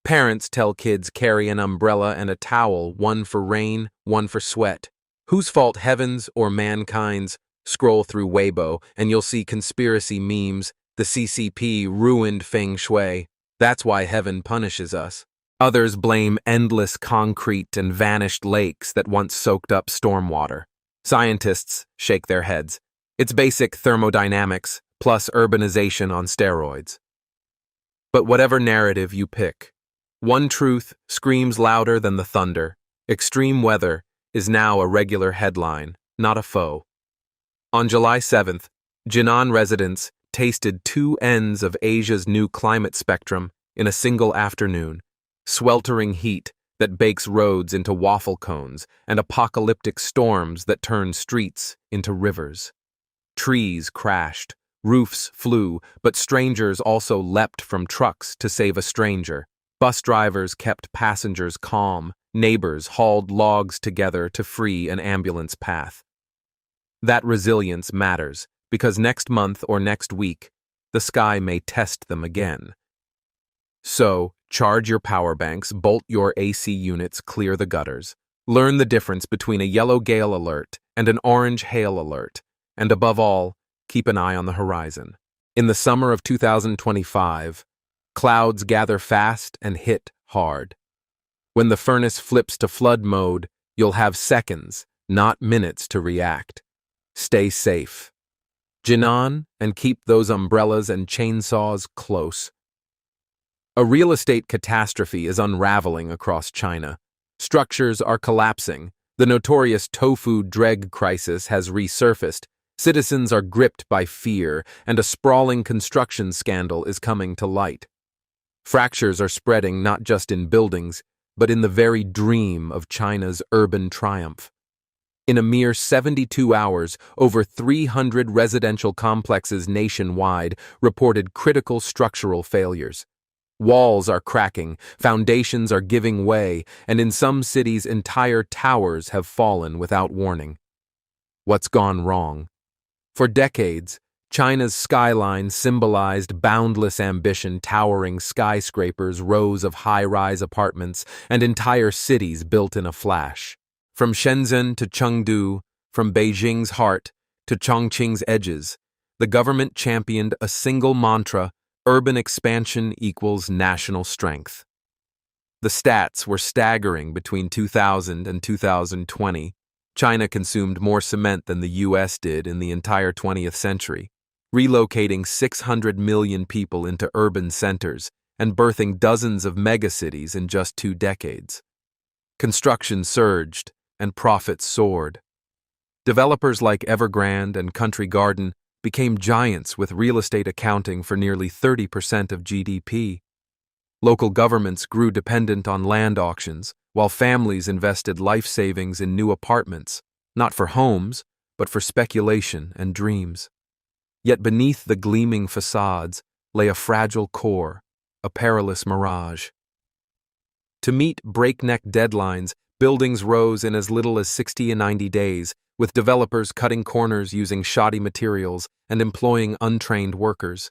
Parents tell kids carry an umbrella and a towel, one for rain, one for sweat. Whose fault, heaven's or mankind's? Scroll through Weibo and you'll see conspiracy memes. The CCP ruined feng shui. That's why heaven punishes us. Others blame endless concrete and vanished lakes that once soaked up stormwater. Scientists shake their heads. It's basic thermodynamics plus urbanization on steroids. But whatever narrative you pick, one truth screams louder than the thunder. Extreme weather is now a regular headline, not a foe. On July 7th, Jinan residents tasted two ends of Asia's new climate spectrum in a single afternoon: sweltering heat that bakes roads into waffle cones and apocalyptic storms that turn streets into rivers. Trees crashed, roofs flew, but strangers also leapt from trucks to save a stranger. Bus drivers kept passengers calm, neighbors hauled logs together to free an ambulance path. That resilience matters, because next month or next week, the sky may test them again. So, charge your power banks, bolt your AC units, clear the gutters. Learn the difference between a yellow gale alert and an orange hail alert, and above all, keep an eye on the horizon. In the summer of 2025, clouds gather fast and hit hard. When the furnace flips to flood mode, you'll have seconds, not minutes, to react. Stay safe. Jinan, and keep those umbrellas and chainsaws close. A real estate catastrophe is unraveling across China. Structures are collapsing. The notorious tofu dreg crisis has resurfaced. Citizens are gripped by fear, and a sprawling construction scandal is coming to light. Fractures are spreading not just in buildings, but in the very dream of China's urban triumph. In a mere 72 hours, over 300 residential complexes nationwide reported critical structural failures. Walls are cracking, foundations are giving way, and in some cities entire towers have fallen without warning. What's gone wrong? For decades, China's skyline symbolized boundless ambition: towering skyscrapers, rows of high-rise apartments, and entire cities built in a flash. From Shenzhen to Chengdu, from Beijing's heart to Chongqing's edges, the government championed a single mantra: urban expansion equals national strength. The stats were staggering. Between 2000 and 2020, China consumed more cement than the US did in the entire 20th century, relocating 600 million people into urban centers and birthing dozens of megacities in just 2 decades. Construction surged, and profits soared. Developers like Evergrande and Country Garden became giants, with real estate accounting for nearly 30% of GDP. Local governments grew dependent on land auctions, while families invested life savings in new apartments, not for homes, but for speculation and dreams. Yet beneath the gleaming facades lay a fragile core, a perilous mirage. To meet breakneck deadlines, buildings rose in as little as 60 and 90 days, with developers cutting corners using shoddy materials and employing untrained workers.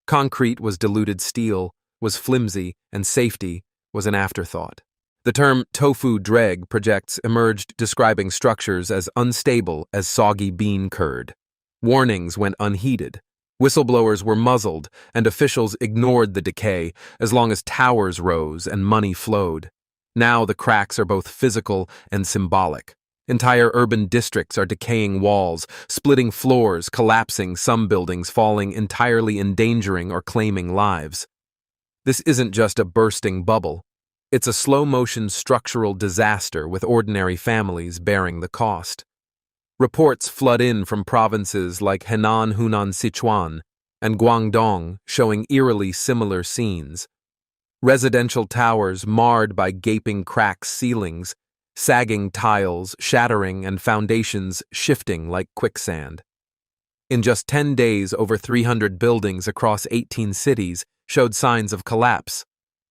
Concrete was diluted steel, was flimsy, and safety was an afterthought. The term tofu dreg projects emerged, describing structures as unstable as soggy bean curd. Warnings went unheeded. Whistleblowers were muzzled, and officials ignored the decay as long as towers rose and money flowed. Now the cracks are both physical and symbolic. Entire urban districts are decaying walls, splitting floors, collapsing, some buildings falling entirely, endangering or claiming lives. This isn't just a bursting bubble. It's a slow-motion structural disaster, with ordinary families bearing the cost. Reports flood in from provinces like Henan, Hunan, Sichuan, and Guangdong, showing eerily similar scenes. Residential towers marred by gaping cracks, ceilings, sagging tiles, shattering, and foundations shifting like quicksand. In just 10 days, over 300 buildings across 18 cities showed signs of collapse.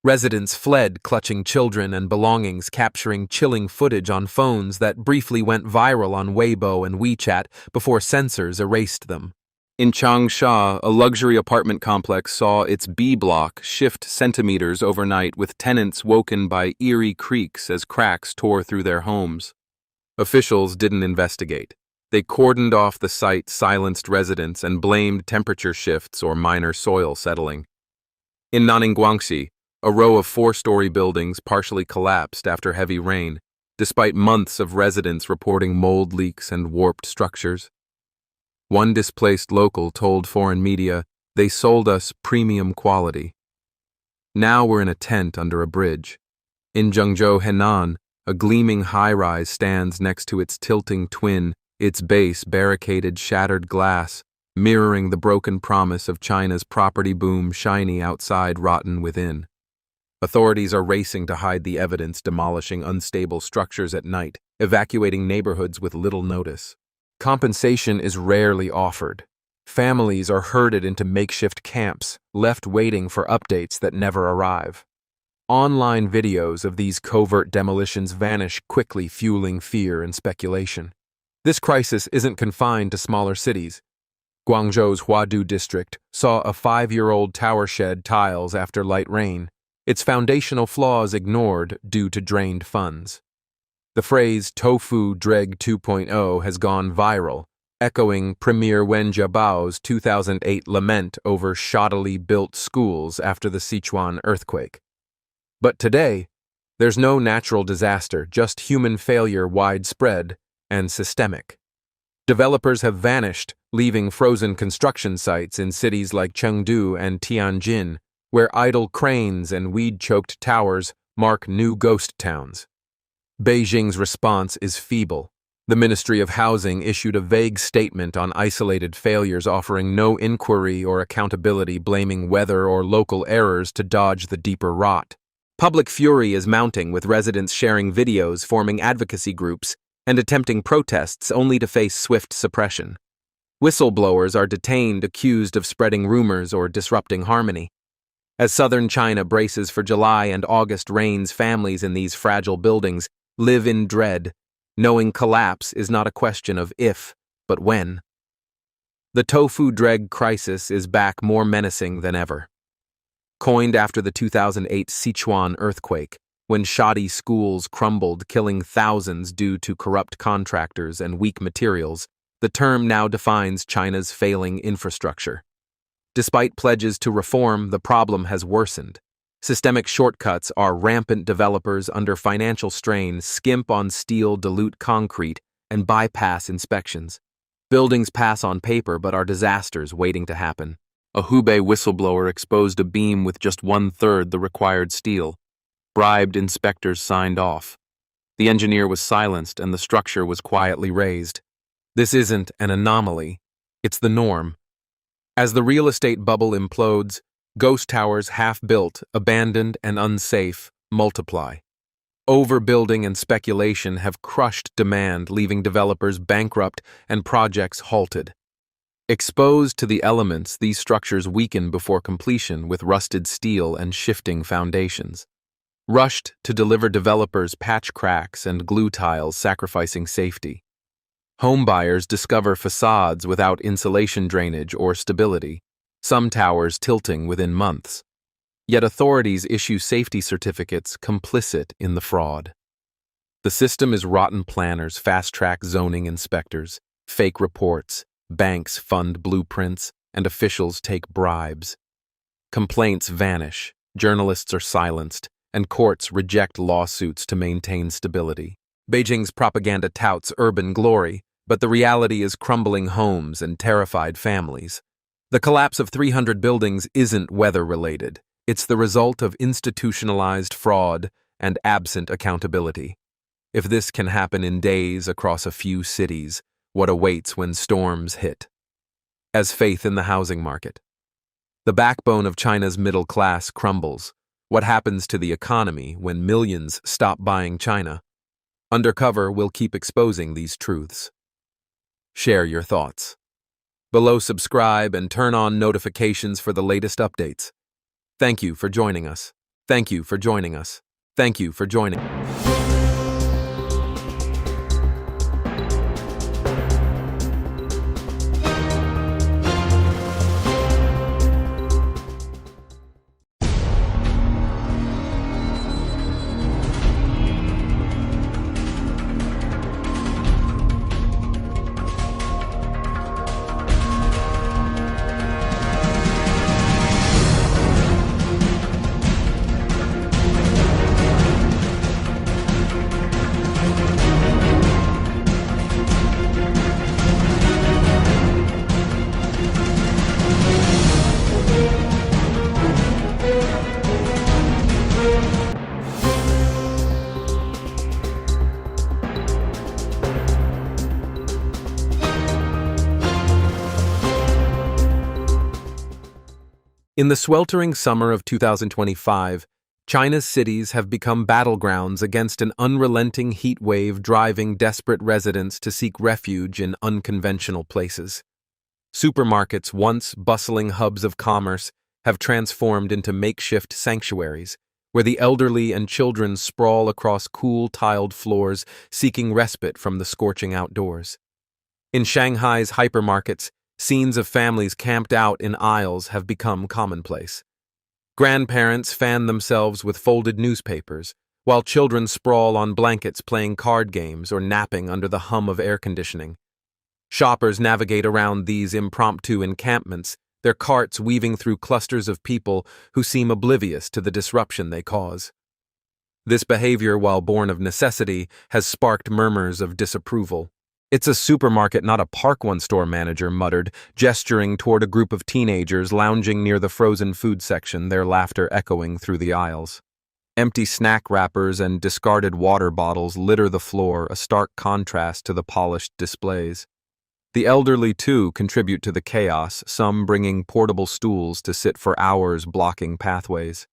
Residents fled, clutching children and belongings, capturing chilling footage on phones that briefly went viral on Weibo and WeChat before censors erased them. In Changsha, a luxury apartment complex saw its B block shift centimeters overnight, with tenants woken by eerie creaks as cracks tore through their homes. Officials didn't investigate. They cordoned off the site, silenced residents, and blamed temperature shifts or minor soil settling. In Nanning, a row of 4-story buildings partially collapsed after heavy rain, despite months of residents reporting mold leaks and warped structures. One displaced local told foreign media, "They sold us premium quality." Now we're in a tent under a bridge. In Zhengzhou, Henan, a gleaming high-rise stands next to its tilting twin, its base barricaded shattered glass, mirroring the broken promise of China's property boom, shiny outside, rotten within. Authorities are racing to hide the evidence, demolishing unstable structures at night, evacuating neighborhoods with little notice. Compensation is rarely offered. Families are herded into makeshift camps, left waiting for updates that never arrive. Online videos of these covert demolitions vanish quickly, fueling fear and speculation. This crisis isn't confined to smaller cities. Guangzhou's Huadu district saw a 5-year-old tower shed tiles after light rain, its foundational flaws ignored due to drained funds. The phrase "tofu dreg 2.0" has gone viral, echoing Premier Wen Jiabao's 2008 lament over shoddily built schools after the Sichuan earthquake. But today, there's no natural disaster, just human failure, widespread and systemic. Developers have vanished, leaving frozen construction sites in cities like Chengdu and Tianjin, where idle cranes and weed-choked towers mark new ghost towns. Beijing's response is feeble. The Ministry of Housing issued a vague statement on isolated failures, offering no inquiry or accountability, blaming weather or local errors to dodge the deeper rot. Public fury is mounting, with residents sharing videos, forming advocacy groups, and attempting protests only to face swift suppression. Whistleblowers are detained, accused of spreading rumors or disrupting harmony. As southern China braces for July and August rains, families in these fragile buildings live in dread, knowing collapse is not a question of if, but when. The tofu dreg crisis is back, more menacing than ever. Coined after the 2008 Sichuan earthquake, when shoddy schools crumbled, killing thousands due to corrupt contractors and weak materials, the term now defines China's failing infrastructure. Despite pledges to reform, the problem has worsened. Systemic shortcuts are rampant. Developers under financial strain skimp on steel, dilute concrete, and bypass inspections. Buildings pass on paper but are disasters waiting to happen. A Hubei whistleblower exposed a beam with just 1/3 the required steel. Bribed inspectors signed off. The engineer was silenced and the structure was quietly raised. This isn't an anomaly, it's the norm. As the real estate bubble implodes, ghost towers, half-built, abandoned, and unsafe, multiply. Overbuilding and speculation have crushed demand, leaving developers bankrupt and projects halted. Exposed to the elements, these structures weaken before completion with rusted steel and shifting foundations. Rushed to deliver, developers patch cracks and glue tiles, sacrificing safety. Homebuyers discover facades without insulation, drainage, or stability, some towers tilting within months. Yet authorities issue safety certificates, complicit in the fraud. The system is rotten. Planners fast-track zoning inspectors, fake reports, banks fund blueprints, and officials take bribes. Complaints vanish, journalists are silenced, and courts reject lawsuits to maintain stability. Beijing's propaganda touts urban glory, but the reality is crumbling homes and terrified families. The collapse of 300 buildings isn't weather-related. It's the result of institutionalized fraud and absent accountability. If this can happen in days across a few cities, what awaits when storms hit? As faith in the housing market. The backbone of China's middle class crumbles. What happens to the economy when millions stop buying China? Undercover will keep exposing these truths. Share your thoughts. Below, subscribe and turn on notifications for the latest updates. Thank you for joining us. Thank you for joining us. Thank you for joining. In the sweltering summer of 2025, China's cities have become battlegrounds against an unrelenting heat wave driving desperate residents to seek refuge in unconventional places. Supermarkets, once bustling hubs of commerce, have transformed into makeshift sanctuaries, where the elderly and children sprawl across cool tiled floors seeking respite from the scorching outdoors. In Shanghai's hypermarkets, scenes of families camped out in aisles have become commonplace. Grandparents fan themselves with folded newspapers, while children sprawl on blankets playing card games or napping under the hum of air conditioning. Shoppers navigate around these impromptu encampments, their carts weaving through clusters of people who seem oblivious to the disruption they cause. This behavior, while born of necessity, has sparked murmurs of disapproval. "It's a supermarket, not a park," one store manager muttered, gesturing toward a group of teenagers lounging near the frozen food section, their laughter echoing through the aisles. Empty snack wrappers and discarded water bottles litter the floor, a stark contrast to the polished displays. The elderly, too, contribute to the chaos, some bringing portable stools to sit for hours blocking pathways.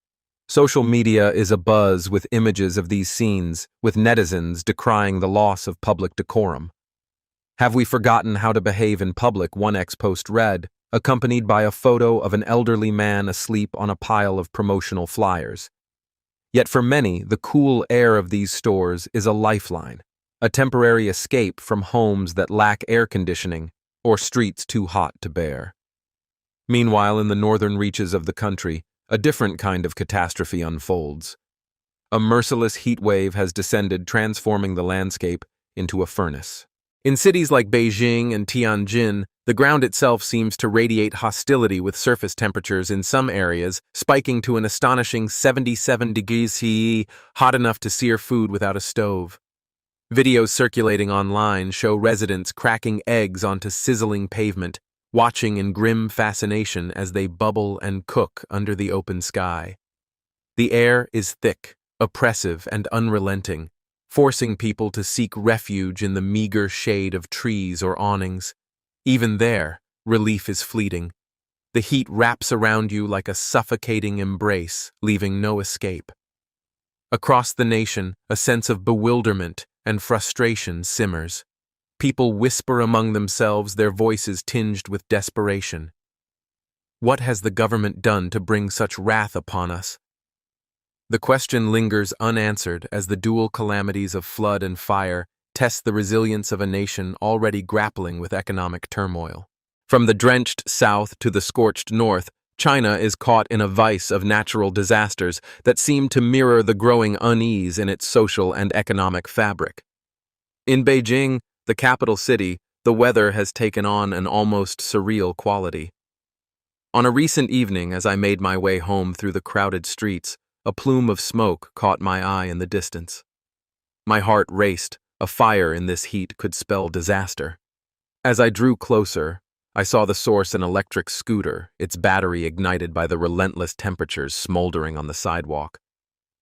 Social media is abuzz with images of these scenes, with netizens decrying the loss of public decorum. "Have we forgotten how to behave in public?" one ex-post read, accompanied by a photo of an elderly man asleep on a pile of promotional flyers. Yet for many, the cool air of these stores is a lifeline, a temporary escape from homes that lack air conditioning or streets too hot to bear. Meanwhile, in the northern reaches of the country, a different kind of catastrophe unfolds. A merciless heat wave has descended, transforming the landscape into a furnace. In cities like Beijing and Tianjin, the ground itself seems to radiate hostility, with surface temperatures in some areas spiking to an astonishing 77 degrees Celsius, hot enough to sear food without a stove. Videos circulating online show residents cracking eggs onto sizzling pavement, watching in grim fascination as they bubble and cook under the open sky. The air is thick, oppressive, and unrelenting, forcing people to seek refuge in the meager shade of trees or awnings. Even there, relief is fleeting. The heat wraps around you like a suffocating embrace, leaving no escape. Across the nation, a sense of bewilderment and frustration simmers. People whisper among themselves, their voices tinged with desperation. What has the government done to bring such wrath upon us? The question lingers unanswered as the dual calamities of flood and fire test the resilience of a nation already grappling with economic turmoil. From the drenched south to the scorched north, China is caught in a vice of natural disasters that seem to mirror the growing unease in its social and economic fabric. In Beijing, the capital city, the weather has taken on an almost surreal quality. On a recent evening, as I made my way home through the crowded streets, a plume of smoke caught my eye in the distance. My heart raced. A fire in this heat could spell disaster. As I drew closer, I saw the source: an electric scooter, its battery ignited by the relentless temperatures smoldering on the sidewalk.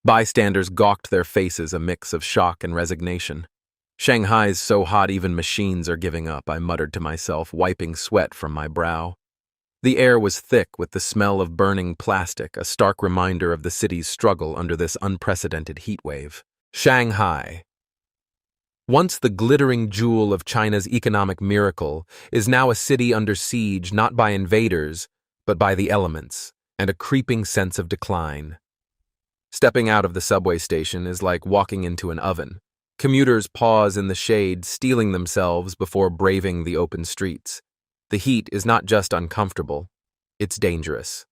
Bystanders gawked their faces, a mix of shock and resignation. "Shanghai's so hot even machines are giving up," I muttered to myself, wiping sweat from my brow. The air was thick with the smell of burning plastic, a stark reminder of the city's struggle under this unprecedented heat wave. Shanghai, once the glittering jewel of China's economic miracle, is now a city under siege not by invaders, but by the elements, and a creeping sense of decline. Stepping out of the subway station is like walking into an oven. Commuters pause in the shade, steeling themselves before braving the open streets. The heat is not just uncomfortable, it's dangerous.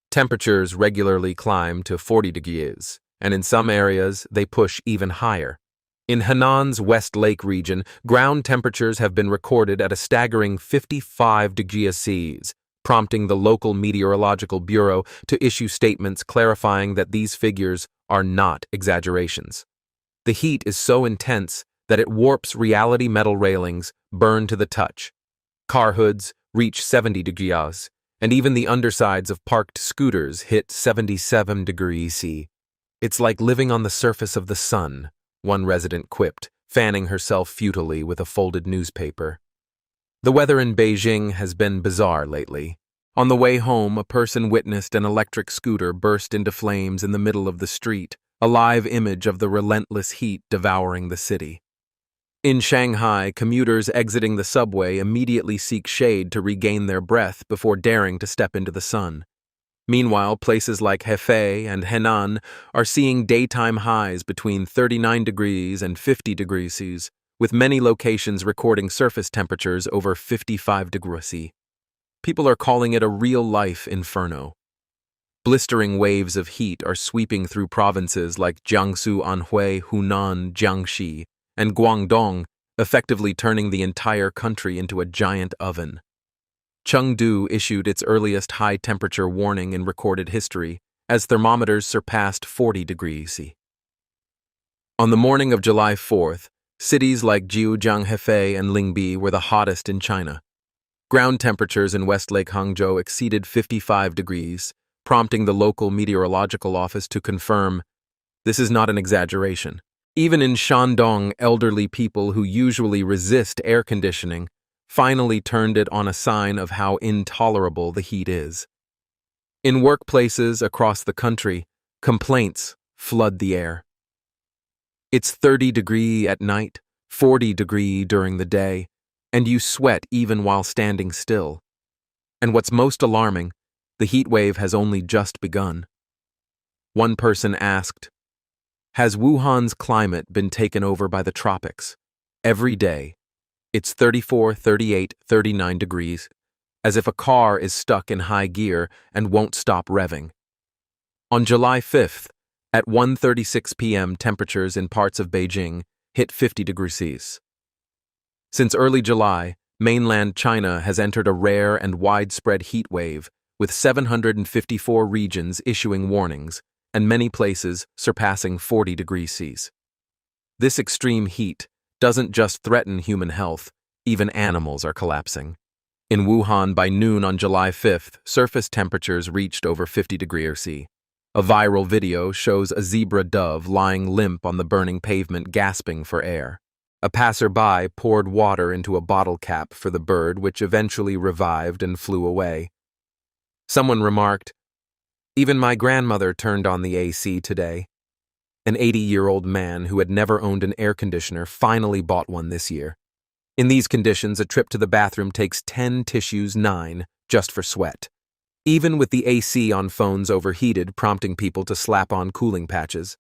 Temperatures regularly climb to 40 degrees, and in some areas they push even higher. In Hennan's West Lake region, ground temperatures have been recorded at a staggering 55 degrees Celsius, prompting the local meteorological bureau to issue statements clarifying that these figures are not exaggerations. The heat is so intense that it warps reality. Metal railings burn to the touch. Car hoods reach 70 degrees, and even the undersides of parked scooters hit 77 degrees C. It's like living on the surface of the sun, one resident quipped, fanning herself futilely with a folded newspaper. The weather in Beijing has been bizarre lately. On the way home, a person witnessed an electric scooter burst into flames in the middle of the street, a live image of the relentless heat devouring the city. In Shanghai, commuters exiting the subway immediately seek shade to regain their breath before daring to step into the sun. Meanwhile, places like Hefei and Henan are seeing daytime highs between 39 degrees and 50 degrees Celsius, with many locations recording surface temperatures over 55 degrees C. People are calling it a real-life inferno. Blistering waves of heat are sweeping through provinces like Jiangsu, Anhui, Hunan, Jiangxi, and Guangdong, effectively turning the entire country into a giant oven. Chengdu issued its earliest high-temperature warning in recorded history, as thermometers surpassed 40 degrees C. On the morning of July 4th, cities like Jiujiang, Hefei, and Lingbi were the hottest in China. Ground temperatures in West Lake Hangzhou exceeded 55 degrees, prompting the local meteorological office to confirm this is not an exaggeration. Even in Shandong, elderly people who usually resist air conditioning finally turned it on, a sign of how intolerable the heat is. In workplaces across the country, complaints flood the air. It's 30 degrees at night, 40 degrees during the day, and you sweat even while standing still. And what's most alarming, the heat wave has only just begun. One person asked, "Has Wuhan's climate been taken over by the tropics? Every day, it's 34, 38, 39 degrees, as if a car is stuck in high gear and won't stop revving." On July 5th, at 1:36 p.m., temperatures in parts of Beijing hit 50 degrees Celsius. Since early July, mainland China has entered a rare and widespread heat wave, with 754 regions issuing warnings, and many places surpassing 40 degrees Celsius. This extreme heat doesn't just threaten human health, even animals are collapsing. In Wuhan, by noon on July 5th, surface temperatures reached over 50 degrees C. A viral video shows a zebra dove lying limp on the burning pavement, gasping for air. A passerby poured water into a bottle cap for the bird, which eventually revived and flew away. Someone remarked, "Even my grandmother turned on the AC today." An 80-year-old man who had never owned an air conditioner finally bought one this year. In these conditions, a trip to the bathroom takes 10 tissues, 9, just for sweat. Even with the AC on phones overheated, prompting people to slap on cooling patches.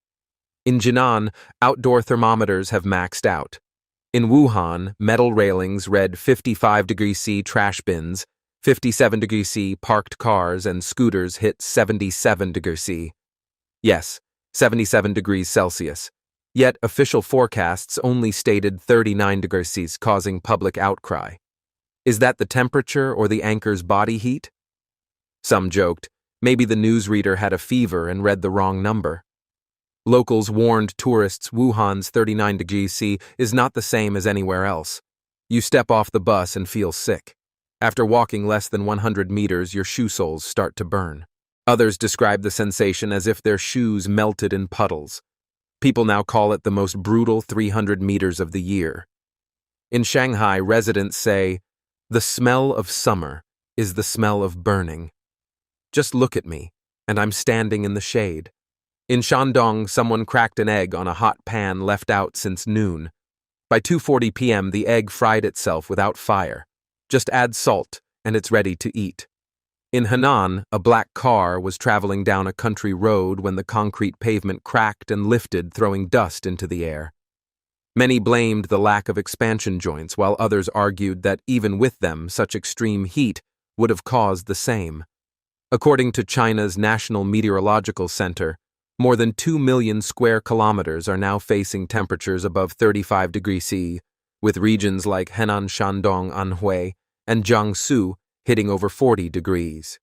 In Jinan, outdoor thermometers have maxed out. In Wuhan, metal railings read 55 degrees C trash bins, 57 degrees C parked cars, and scooters hit 77 degrees C. Yes, 77 degrees Celsius. Yet official forecasts only stated 39 degrees C, causing public outcry. Is that the temperature or the anchor's body heat? Some joked, maybe the newsreader had a fever and read the wrong number. Locals warned tourists Wuhan's 39 degrees C is not the same as anywhere else. You step off the bus and feel sick. After walking less than 100 meters, your shoe soles start to burn. Others describe the sensation as if their shoes melted in puddles. People now call it the most brutal 300 meters of the year. In Shanghai, residents say, "The smell of summer is the smell of burning. Just look at me, and I'm standing in the shade." In Shandong, someone cracked an egg on a hot pan left out since noon. By 2:40 p.m., the egg fried itself without fire. Just add salt, and it's ready to eat. In Henan, a black car was traveling down a country road when the concrete pavement cracked and lifted, throwing dust into the air. Many blamed the lack of expansion joints, while others argued that even with them, such extreme heat would have caused the same. According to China's National Meteorological Center, more than 2 million square kilometers are now facing temperatures above 35 degrees C, with regions like Henan, Shandong, Anhui, and Jiangsu hitting over 40 degrees.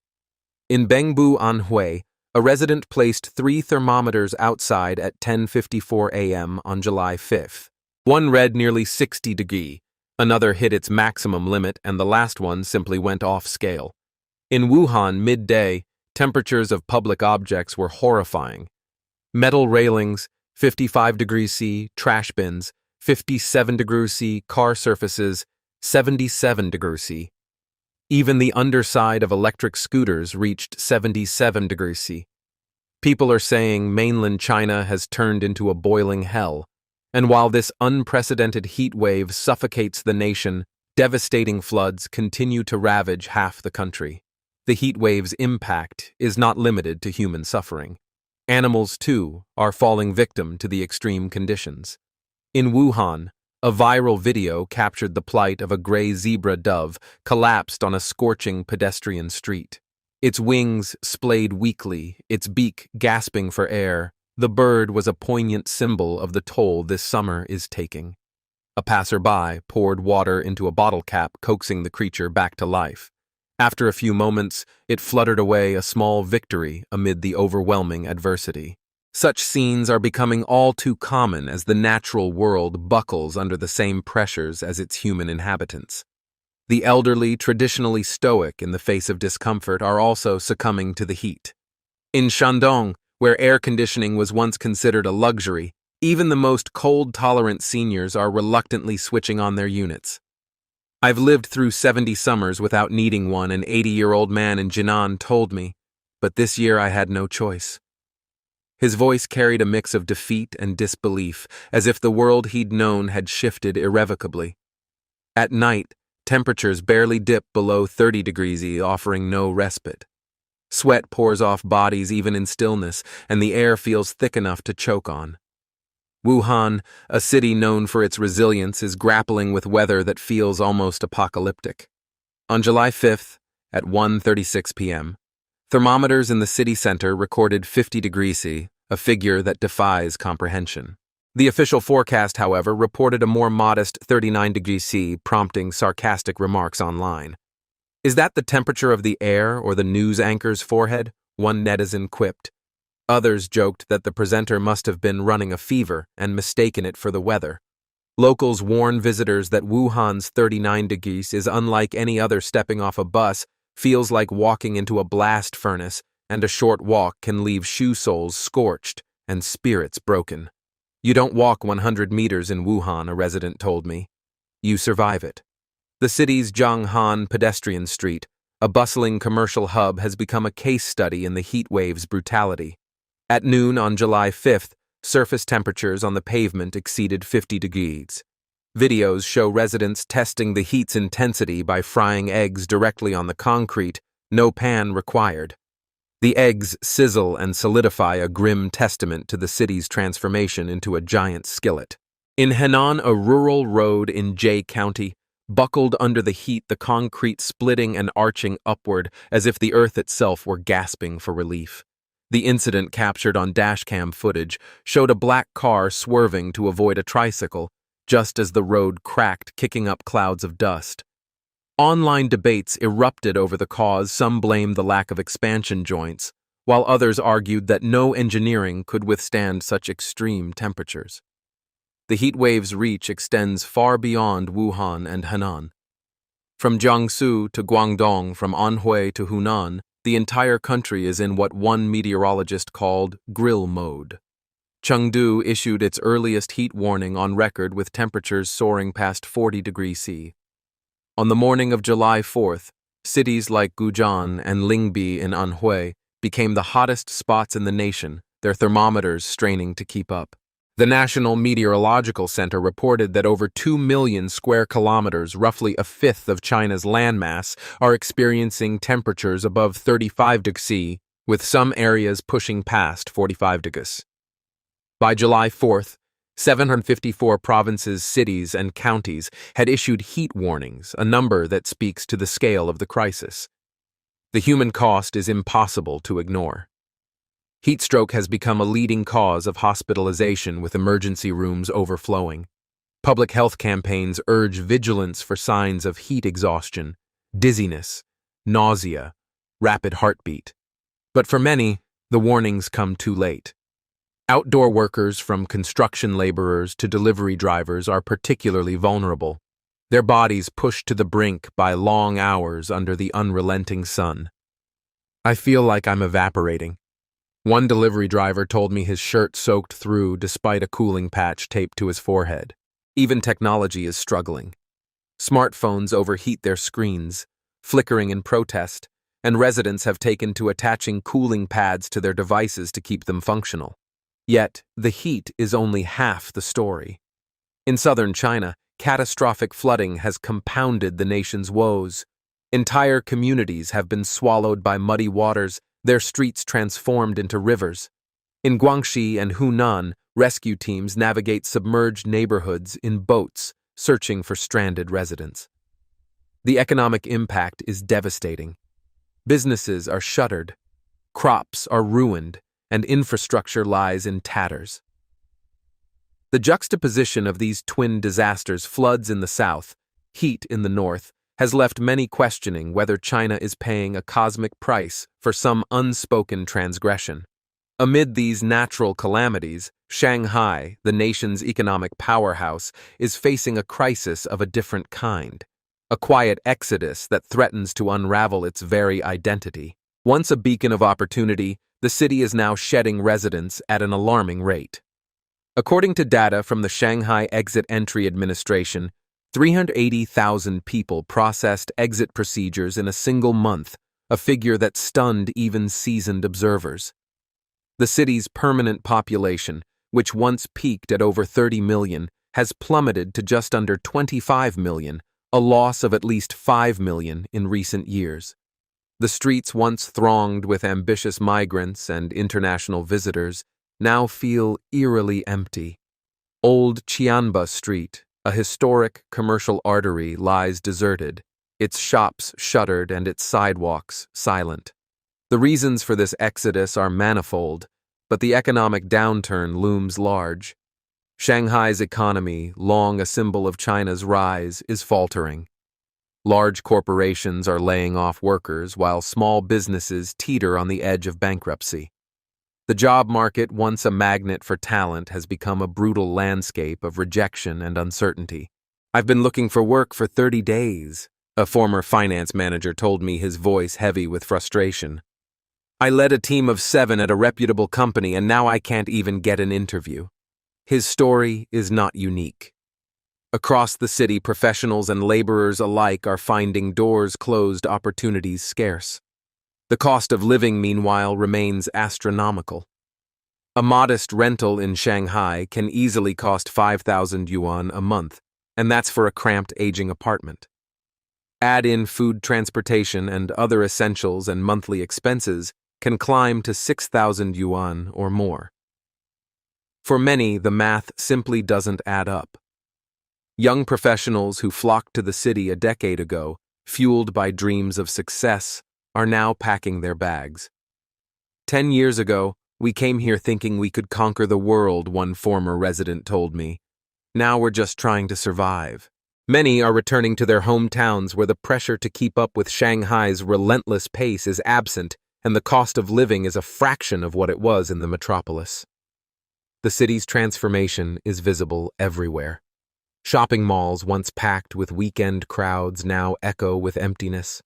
In Bengbu, Anhui, a resident placed 3 thermometers outside at 10:54 a.m. on July 5th. One read nearly 60 degrees, another hit its maximum limit, and the last one simply went off scale. In Wuhan, midday, temperatures of public objects were horrifying. Metal railings, 55 degrees C, trash bins, 57 degrees C, car surfaces, 77 degrees C. Even the underside of electric scooters reached 77 degrees C. People are saying mainland China has turned into a boiling hell, and while this unprecedented heat wave suffocates the nation, devastating floods continue to ravage half the country. The heat wave's impact is not limited to human suffering. Animals, too, are falling victim to the extreme conditions. In Wuhan, a viral video captured the plight of a gray zebra dove collapsed on a scorching pedestrian street. Its wings splayed weakly, its beak gasping for air. The bird was a poignant symbol of the toll this summer is taking. A passerby poured water into a bottle cap, coaxing the creature back to life. After a few moments, it fluttered away, a small victory amid the overwhelming adversity. Such scenes are becoming all too common as the natural world buckles under the same pressures as its human inhabitants. The elderly, traditionally stoic in the face of discomfort, are also succumbing to the heat. In Shandong, where air conditioning was once considered a luxury, even the most cold-tolerant seniors are reluctantly switching on their units. I've lived through 70 summers without needing one, an 80-year-old man in Jinan told me, but this year I had no choice. His voice carried a mix of defeat and disbelief, as if the world he'd known had shifted irrevocably. At night, temperatures barely dip below 30 degrees C, offering no respite. Sweat pours off bodies even in stillness, and the air feels thick enough to choke on. Wuhan, a city known for its resilience, is grappling with weather that feels almost apocalyptic. On July 5th, at 1:36 p.m., thermometers in the city center recorded 50 degrees C, a figure that defies comprehension. The official forecast, however, reported a more modest 39 degrees C, prompting sarcastic remarks online. "Is that the temperature of the air or the news anchor's forehead?" one netizen quipped. Others joked that the presenter must have been running a fever and mistaken it for the weather. Locals warn visitors that Wuhan's 39 degrees is unlike any other. Stepping off a bus feels like walking into a blast furnace, and a short walk can leave shoe soles scorched and spirits broken. "You don't walk 100 meters in Wuhan," a resident told me. "You survive it." The city's Zhanghan pedestrian street, a bustling commercial hub, has become a case study in the heat wave's brutality. At noon on July 5th, surface temperatures on the pavement exceeded 50 degrees. Videos show residents testing the heat's intensity by frying eggs directly on the concrete, no pan required. The eggs sizzle and solidify, a grim testament to the city's transformation into a giant skillet. In Henan, a rural road in Jie County, buckled under the heat, the concrete splitting and arching upward as if the earth itself were gasping for relief. The incident, captured on dashcam footage, showed a black car swerving to avoid a tricycle, just as the road cracked, kicking up clouds of dust. Online debates erupted over the cause. Some blamed the lack of expansion joints, while others argued that no engineering could withstand such extreme temperatures. The heat wave's reach extends far beyond Wuhan and Henan. From Jiangsu to Guangdong, from Anhui to Hunan, the entire country is in what one meteorologist called grill mode. Chengdu issued its earliest heat warning on record, with temperatures soaring past 40 degrees C. On the morning of July 4th, cities like Gujian and Lingbi in Anhui became the hottest spots in the nation, their thermometers straining to keep up. The National Meteorological Center reported that over 2 million square kilometers, roughly a fifth of China's landmass, are experiencing temperatures above 35 degrees C, with some areas pushing past 45 degrees. By July 4th, 754 provinces, cities, and counties had issued heat warnings, a number that speaks to the scale of the crisis. The human cost is impossible to ignore. Heat stroke has become a leading cause of hospitalization, with emergency rooms overflowing. Public health campaigns urge vigilance for signs of heat exhaustion, dizziness, nausea, rapid heartbeat. But for many, the warnings come too late. Outdoor workers, from construction laborers to delivery drivers, are particularly vulnerable, their bodies pushed to the brink by long hours under the unrelenting sun. I feel like I'm evaporating. One delivery driver told me his shirt soaked through despite a cooling patch taped to his forehead. Even technology is struggling. Smartphones overheat their screens, flickering in protest, and residents have taken to attaching cooling pads to their devices to keep them functional. Yet, the heat is only half the story. In southern China, catastrophic flooding has compounded the nation's woes. Entire communities have been swallowed by muddy waters, their streets transformed into rivers. In Guangxi and Hunan, rescue teams navigate submerged neighborhoods in boats, searching for stranded residents. The economic impact is devastating. Businesses are shuttered, crops are ruined, and infrastructure lies in tatters. The juxtaposition of these twin disasters, floods in the south, heat in the north, has left many questioning whether China is paying a cosmic price for some unspoken transgression. Amid these natural calamities, Shanghai, the nation's economic powerhouse, is facing a crisis of a different kind, a quiet exodus that threatens to unravel its very identity. Once a beacon of opportunity, the city is now shedding residents at an alarming rate. According to data from the Shanghai Exit Entry Administration, 380,000 people processed exit procedures in a single month, a figure that stunned even seasoned observers. The city's permanent population, which once peaked at over 30 million, has plummeted to just under 25 million, a loss of at least 5 million in recent years. The streets, once thronged with ambitious migrants and international visitors, now feel eerily empty. Old Qianba Street, a historic commercial artery, lies deserted, its shops shuttered and its sidewalks silent. The reasons for this exodus are manifold, but the economic downturn looms large. Shanghai's economy, long a symbol of China's rise, is faltering. Large corporations are laying off workers while small businesses teeter on the edge of bankruptcy. The job market, once a magnet for talent, has become a brutal landscape of rejection and uncertainty. "I've been looking for work for 30 days, a former finance manager told me, his voice heavy with frustration. "I led a team of 7 at a reputable company, and now I can't even get an interview." His story is not unique. Across the city, professionals and laborers alike are finding doors closed, opportunities scarce. The cost of living, meanwhile, remains astronomical. A modest rental in Shanghai can easily cost 5,000 yuan a month, and that's for a cramped, aging apartment. Add in food, transportation, and other essentials, and monthly expenses can climb to 6,000 yuan or more. For many, the math simply doesn't add up. Young professionals who flocked to the city a decade ago, fueled by dreams of success, are now packing their bags. 10 years ago, we came here thinking we could conquer the world, one former resident told me. Now we're just trying to survive. Many are returning to their hometowns where the pressure to keep up with Shanghai's relentless pace is absent and the cost of living is a fraction of what it was in the metropolis. The city's transformation is visible everywhere. Shopping malls, once packed with weekend crowds, now echo with emptiness.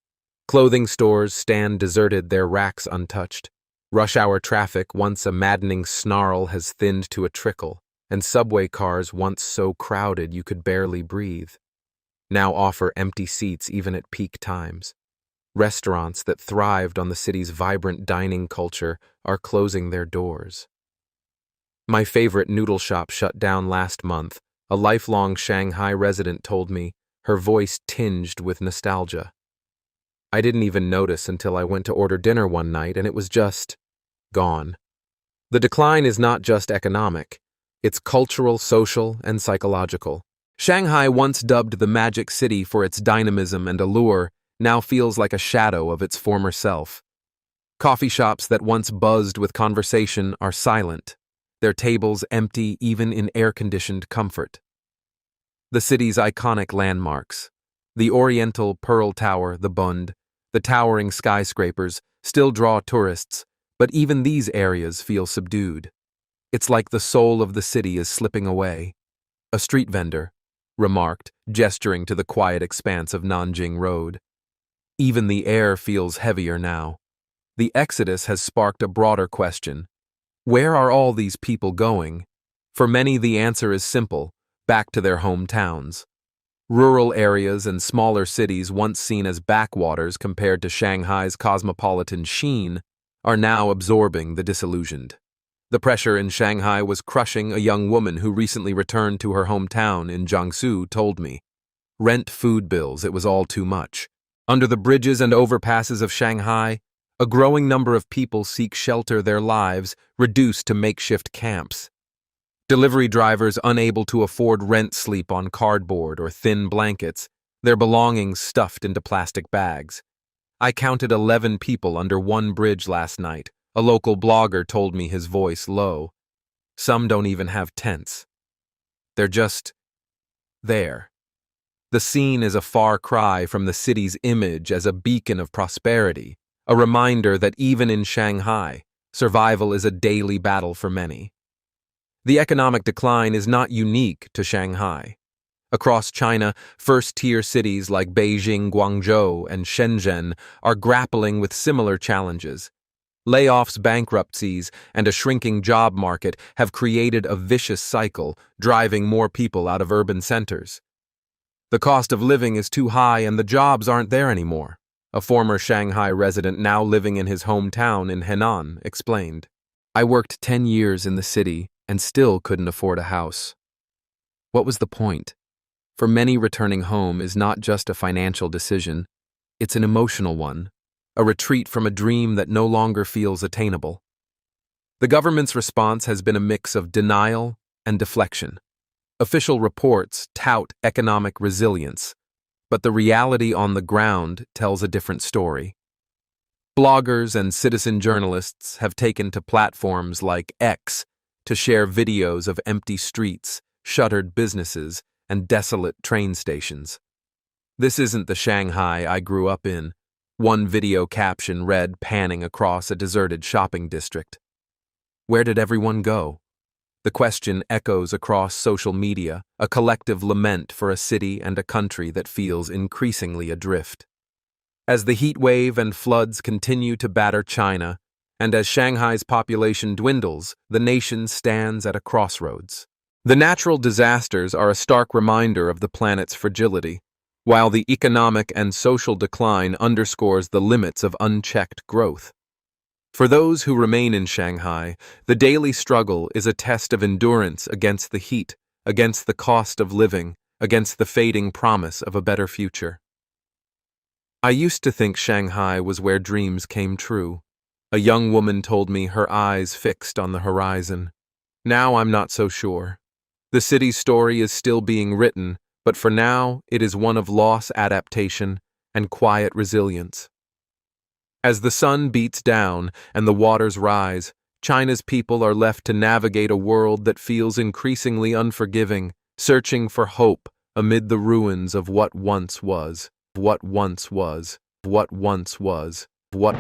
Clothing stores stand deserted, their racks untouched. Rush hour traffic, once a maddening snarl, has thinned to a trickle, and subway cars, once so crowded you could barely breathe, now offer empty seats even at peak times. Restaurants that thrived on the city's vibrant dining culture are closing their doors. My favorite noodle shop shut down last month, a lifelong Shanghai resident told me, her voice tinged with nostalgia. I didn't even notice until I went to order dinner one night and it was just gone. The decline is not just economic. It's cultural, social, and psychological. Shanghai, once dubbed the magic city for its dynamism and allure, now feels like a shadow of its former self. Coffee shops that once buzzed with conversation are silent, their tables empty even in air-conditioned comfort. The city's iconic landmarks, the Oriental Pearl Tower, the Bund, the towering skyscrapers, still draw tourists, but even these areas feel subdued. It's like the soul of the city is slipping away. A street vendor remarked, gesturing to the quiet expanse of Nanjing Road. Even the air feels heavier now. The exodus has sparked a broader question. Where are all these people going? For many, the answer is simple: back to their hometowns. Rural areas and smaller cities, once seen as backwaters compared to Shanghai's cosmopolitan sheen, are now absorbing the disillusioned. The pressure in Shanghai was crushing, a young woman who recently returned to her hometown in Jiangsu told me. Rent, food bills, it was all too much. Under the bridges and overpasses of Shanghai, a growing number of people seek shelter, their lives reduced to makeshift camps. Delivery drivers unable to afford rent sleep on cardboard or thin blankets, their belongings stuffed into plastic bags. I counted 11 people under one bridge last night. A local blogger told me, his voice low. Some don't even have tents. They're just there. The scene is a far cry from the city's image as a beacon of prosperity, a reminder that even in Shanghai, survival is a daily battle for many. The economic decline is not unique to Shanghai. Across China, first-tier cities like Beijing, Guangzhou, and Shenzhen are grappling with similar challenges. Layoffs, bankruptcies, and a shrinking job market have created a vicious cycle, driving more people out of urban centers. The cost of living is too high and the jobs aren't there anymore, a former Shanghai resident now living in his hometown in Henan explained. I worked 10 years in the city and still couldn't afford a house. What was the point? For many, returning home is not just a financial decision, it's an emotional one, a retreat from a dream that no longer feels attainable. The government's response has been a mix of denial and deflection. Official reports tout economic resilience, but the reality on the ground tells a different story. Bloggers and citizen journalists have taken to platforms like X to share videos of empty streets, shuttered businesses, and desolate train stations. This isn't the Shanghai I grew up in, one video caption read, panning across a deserted shopping district. Where did everyone go? The question echoes across social media, a collective lament for a city and a country that feels increasingly adrift. As the heat wave and floods continue to batter China, and as Shanghai's population dwindles, the nation stands at a crossroads. The natural disasters are a stark reminder of the planet's fragility, while the economic and social decline underscores the limits of unchecked growth. For those who remain in Shanghai, the daily struggle is a test of endurance against the heat, against the cost of living, against the fading promise of a better future. I used to think Shanghai was where dreams came true. A young woman told me, her eyes fixed on the horizon. Now I'm not so sure. The city's story is still being written, but for now it is one of loss, adaptation, and quiet resilience. As the sun beats down and the waters rise, China's people are left to navigate a world that feels increasingly unforgiving, searching for hope amid the ruins of what once was, what once was, what once was, what...